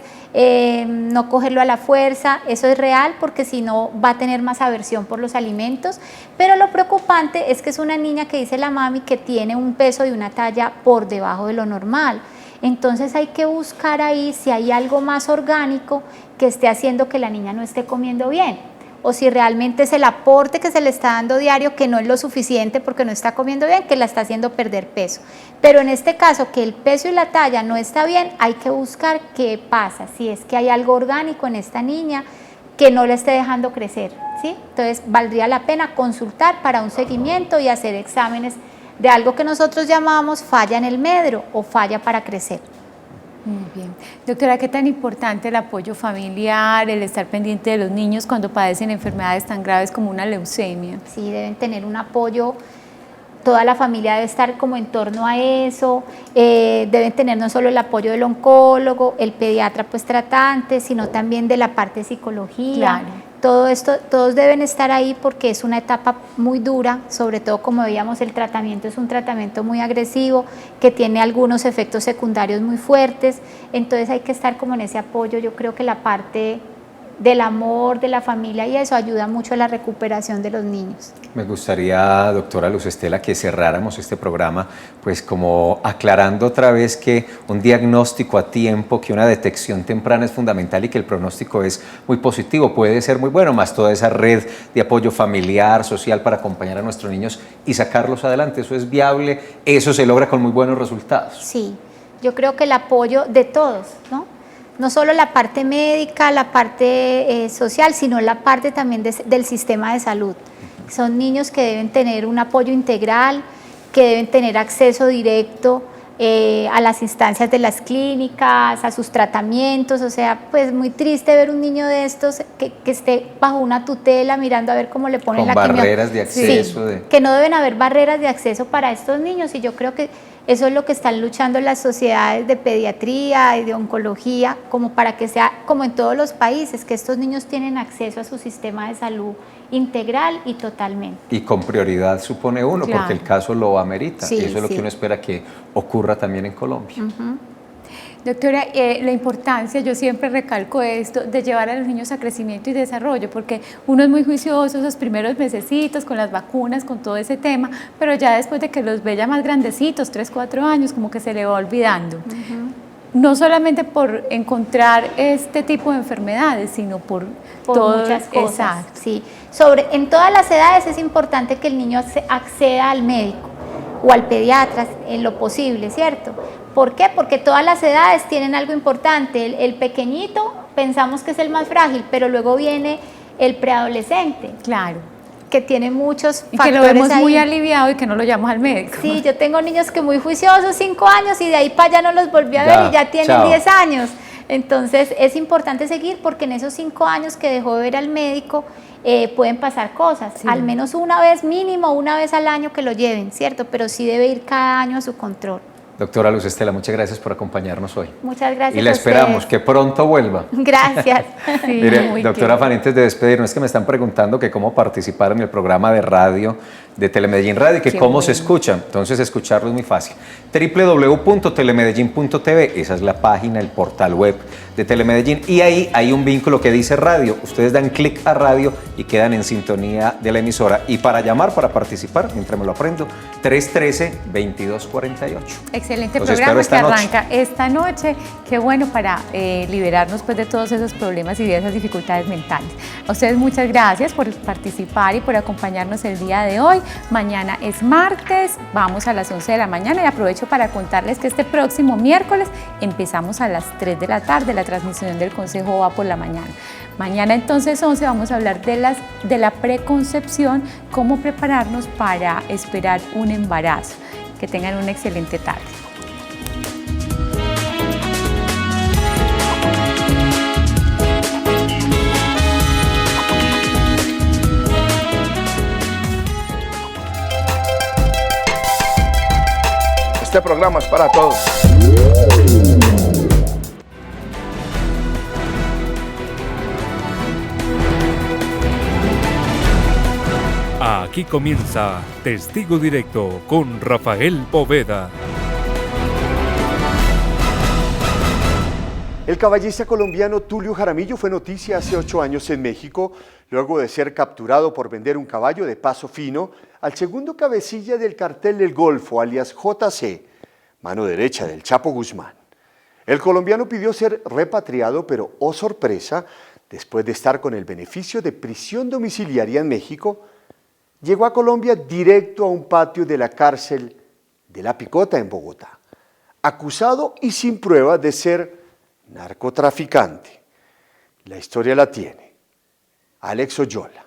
no cogerlo a la fuerza, eso es real porque si no va a tener más aversión por los alimentos. Pero lo preocupante es que es una niña que dice la mami que tiene un peso y una talla por debajo de lo normal. Entonces hay que buscar ahí si hay algo más orgánico que esté haciendo que la niña no esté comiendo bien, o si realmente es el aporte que se le está dando diario que no es lo suficiente porque no está comiendo bien, que la está haciendo perder peso. Pero en este caso que el peso y la talla no está bien, hay que buscar qué pasa, si es que hay algo orgánico en esta niña que no le esté dejando crecer, ¿sí? Entonces valdría la pena consultar para un seguimiento y hacer exámenes de algo que nosotros llamamos falla en el medro o falla para crecer. Muy bien. Doctora, ¿qué tan importante el apoyo familiar, el estar pendiente de los niños cuando padecen enfermedades tan graves como una leucemia? Sí, deben tener un apoyo, toda la familia debe estar como en torno a eso, deben tener no solo el apoyo del oncólogo, el pediatra pues tratante, sino también de la parte de psicología. Claro. Todo esto, todos deben estar ahí porque es una etapa muy dura, sobre todo como veíamos el tratamiento es un tratamiento muy agresivo que tiene algunos efectos secundarios muy fuertes, entonces hay que estar como en ese apoyo. Yo creo que la parte del amor, de la familia y eso ayuda mucho a la recuperación de los niños. Me gustaría, doctora Luz Estela, que cerráramos este programa pues como aclarando otra vez que un diagnóstico a tiempo, que una detección temprana es fundamental y que el pronóstico es muy positivo, puede ser muy bueno, más toda esa red de apoyo familiar, social para acompañar a nuestros niños y sacarlos adelante. Eso es viable, eso se logra con muy buenos resultados. Sí, yo creo que el apoyo de todos, ¿no? No solo la parte médica, la parte social, sino la parte también del sistema de salud. Son niños que deben tener un apoyo integral, que deben tener acceso directo a las instancias de las clínicas, a sus tratamientos. O sea, pues muy triste ver un niño de estos que esté bajo una tutela mirando a ver cómo le ponen la quimio. Con barreras de acceso. Sí, que no deben haber barreras de acceso para estos niños y yo creo que eso es lo que están luchando las sociedades de pediatría y de oncología, como para que sea como en todos los países, que estos niños tienen acceso a su sistema de salud integral y totalmente. Y con prioridad supone uno, Claro. porque el caso lo amerita. Sí, Eso es lo sí. que uno espera que ocurra también en Colombia. Doctora, la importancia, yo siempre recalco esto, de llevar a los niños a crecimiento y desarrollo, porque uno es muy juicioso esos primeros mesecitos con las vacunas, con todo ese tema, pero ya después de que los ve ya más grandecitos, 3, 4 años, como que se le va olvidando. No solamente por encontrar este tipo de enfermedades, sino por todo, muchas cosas. Exacto. Sí. En todas las edades es importante que el niño acceda al médico o al pediatra en lo posible, ¿cierto? ¿Por qué? Porque todas las edades tienen algo importante. El pequeñito pensamos que es el más frágil, pero luego viene el preadolescente. Claro. Que tiene muchos Y factores que lo vemos ahí. muy aliviado y que no lo llamamos al médico. Sí, yo tengo niños que muy juiciosos, 5 años, y de ahí para allá no los volví a ver y ya tienen chao. 10 años. Entonces es importante seguir porque en esos 5 años que dejó de ver al médico pueden pasar cosas. Sí. Al menos una vez, mínimo una vez al año que lo lleven, ¿cierto? Pero sí debe ir cada año a su control. Doctora Luz Estela, muchas gracias por acompañarnos hoy. Muchas gracias. Y la a esperamos, ustedes. que pronto vuelva. Gracias. Sí, Mire, muy doctora bien. Fanny, antes de despedirnos, es que me están preguntando que cómo participar en el programa de radio de Telemedellín Radio y que Qué cómo bueno. se escucha. Entonces, escucharlo es muy fácil. www.telemedellin.tv, esa es la página, el portal web de Telemedellín. Y ahí hay un vínculo que dice radio. Ustedes dan clic a radio y quedan en sintonía de la emisora. Y para llamar, para participar, mientras me lo aprendo, 313-2248. Excelente Los programa espero esta que noche. arranca esta noche. Qué bueno para liberarnos pues, de todos esos problemas y de esas dificultades mentales. A ustedes muchas gracias por participar y por acompañarnos el día de hoy. Mañana es martes, vamos a las 11 de la mañana y aprovecho para contarles que este próximo miércoles empezamos a las 3 de la tarde la transmisión del Consejo va por la mañana. Mañana entonces 11 vamos a hablar de la preconcepción, cómo prepararnos para esperar un embarazo. Que tengan una excelente tarde. este programa es para todos. Aquí comienza Testigo Directo con Rafael Poveda. El caballista colombiano Tulio Jaramillo fue noticia hace 8 años en México, luego de ser capturado por vender un caballo de paso fino al segundo cabecilla del cartel del Golfo, alias JC, mano derecha del Chapo Guzmán. El colombiano pidió ser repatriado, pero, oh sorpresa, después de estar con el beneficio de prisión domiciliaria en México, llegó a Colombia directo a un patio de la cárcel de La Picota en Bogotá, acusado y sin prueba de ser narcotraficante. La historia la tiene Alex Oyola.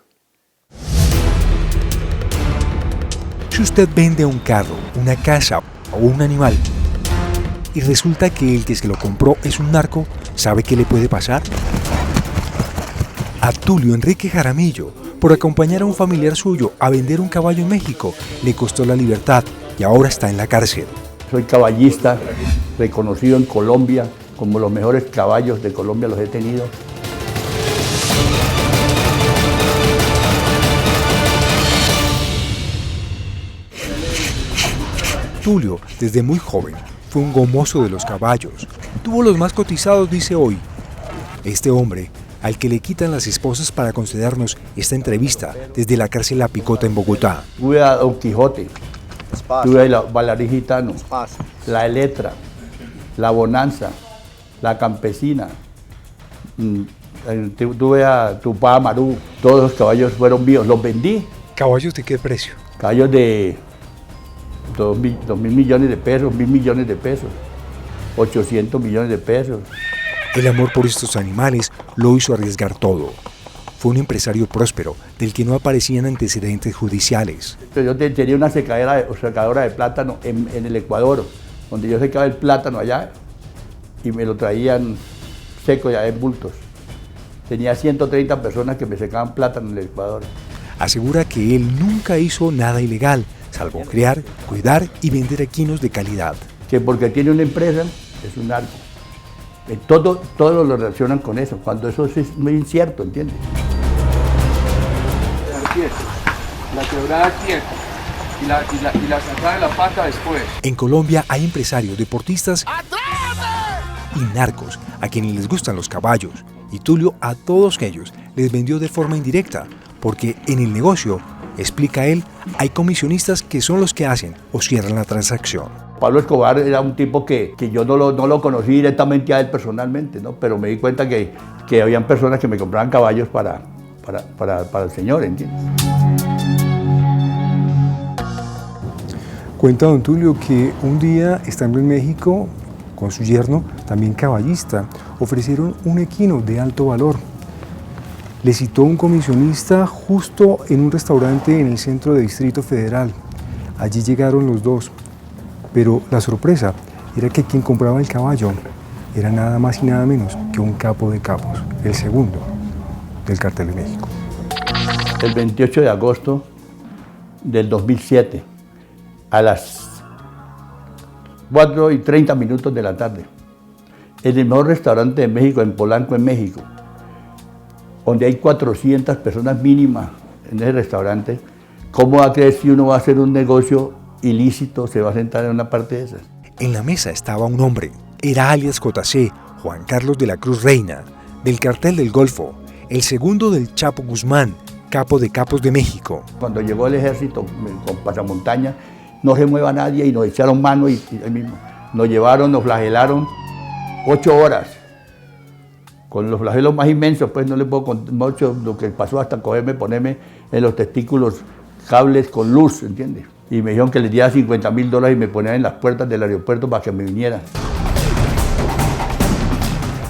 Si usted vende un carro, una casa o un animal y resulta que el que se lo compró es un narco, ¿sabe qué le puede pasar? A Tulio Enrique Jaramillo, por acompañar a un familiar suyo a vender un caballo en México, le costó la libertad y ahora está en la cárcel. Soy caballista, reconocido en Colombia, como los mejores caballos de Colombia los he tenido. Tulio, desde muy joven, fue un gomoso de los caballos. Tuvo los más cotizados, dice hoy. Este hombre, al que le quitan las esposas para concedernos esta entrevista desde la cárcel La Picota en Bogotá. Tuve a Don Quijote, tuve a Bailarín Gitano, la Eletra, la Bonanza, la Campesina, tuve a Tupá Amarú. Todos los caballos fueron míos, los vendí. ¿Caballos de qué precio? Caballos de 2.000 millones de pesos, 1.000 millones de pesos, 800 millones de pesos. El amor por estos animales lo hizo arriesgar todo. Fue un empresario próspero, del que no aparecían antecedentes judiciales. Yo tenía una secadora de plátano en el Ecuador, donde yo secaba el plátano allá y me lo traían seco ya en bultos. Tenía 130 personas que me secaban plátano en el Ecuador. Asegura que él nunca hizo nada ilegal, salvo criar, cuidar y vender equinos de calidad. Que porque tiene una empresa es un narco. Todo lo relacionan con eso, cuando eso es muy incierto, ¿entiendes? La quebrada quieta y la sacada de la pata después. En Colombia hay empresarios, deportistas y narcos a quienes les gustan los caballos. Y Tulio a todos ellos les vendió de forma indirecta, porque en el negocio, explica él, hay comisionistas que son los que hacen o cierran la transacción. Pablo Escobar era un tipo que yo no lo conocí directamente a él personalmente, ¿no? Pero me di cuenta que habían personas que me compraban caballos para el señor, ¿entiendes? Cuenta don Tulio que un día, estando en México con su yerno, también caballista, ofrecieron un equino de alto valor. Le citó un comisionista justo en un restaurante en el centro del Distrito Federal. Allí llegaron los dos. Pero la sorpresa era que quien compraba el caballo era nada más y nada menos que un capo de capos, el segundo del Cartel de México. El 28 de agosto del 2007, a las 4:30 de la tarde, en el mejor restaurante de México, en Polanco, en México, donde hay 400 personas mínimas en ese restaurante, ¿cómo va a creer si uno va a hacer un negocio ilícito, se va a sentar en una parte de esas? En la mesa estaba un hombre, era alias JC, Juan Carlos de la Cruz Reina, del Cartel del Golfo, el segundo del Chapo Guzmán, capo de capos de México. Cuando llegó el ejército con pasamontaña, no se mueva nadie y nos echaron mano y ahí mismo. Nos llevaron, nos flagelaron 8 horas, con los flagelos más inmensos, pues no le puedo contar mucho lo que pasó hasta ponerme en los testículos cables con luz, ¿entiendes? Y me dijeron que les diera $50,000 y me ponían en las puertas del aeropuerto para que me vinieran.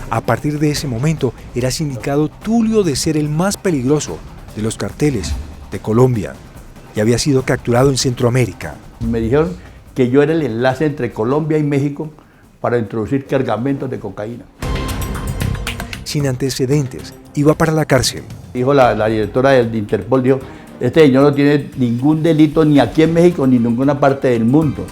A partir de ese momento era sindicado Tulio de ser el más peligroso de los carteles de Colombia y había sido capturado en Centroamérica. Me dijeron que yo era el enlace entre Colombia y México para introducir cargamentos de cocaína. Sin antecedentes, iba para la cárcel. Dijo la directora del Interpol, dijo, este señor no tiene ningún delito ni aquí en México ni en ninguna parte del mundo.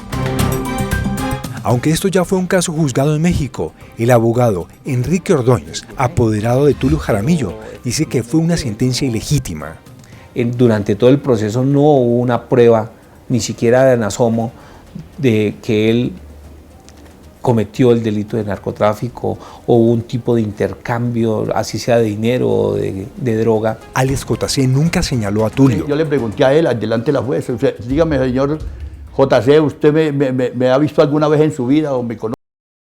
Aunque esto ya fue un caso juzgado en México, el abogado Enrique Ordóñez, apoderado de Tulio Jaramillo, dice que fue una sentencia ilegítima. Durante todo el proceso no hubo una prueba, ni siquiera en asomo, de que él cometió el delito de narcotráfico o un tipo de intercambio, así sea de dinero o de droga. Alias JC nunca señaló a Tulio. Yo le pregunté a él, delante de la jueza, dígame, señor JC, ¿usted me ha visto alguna vez en su vida o me conoce?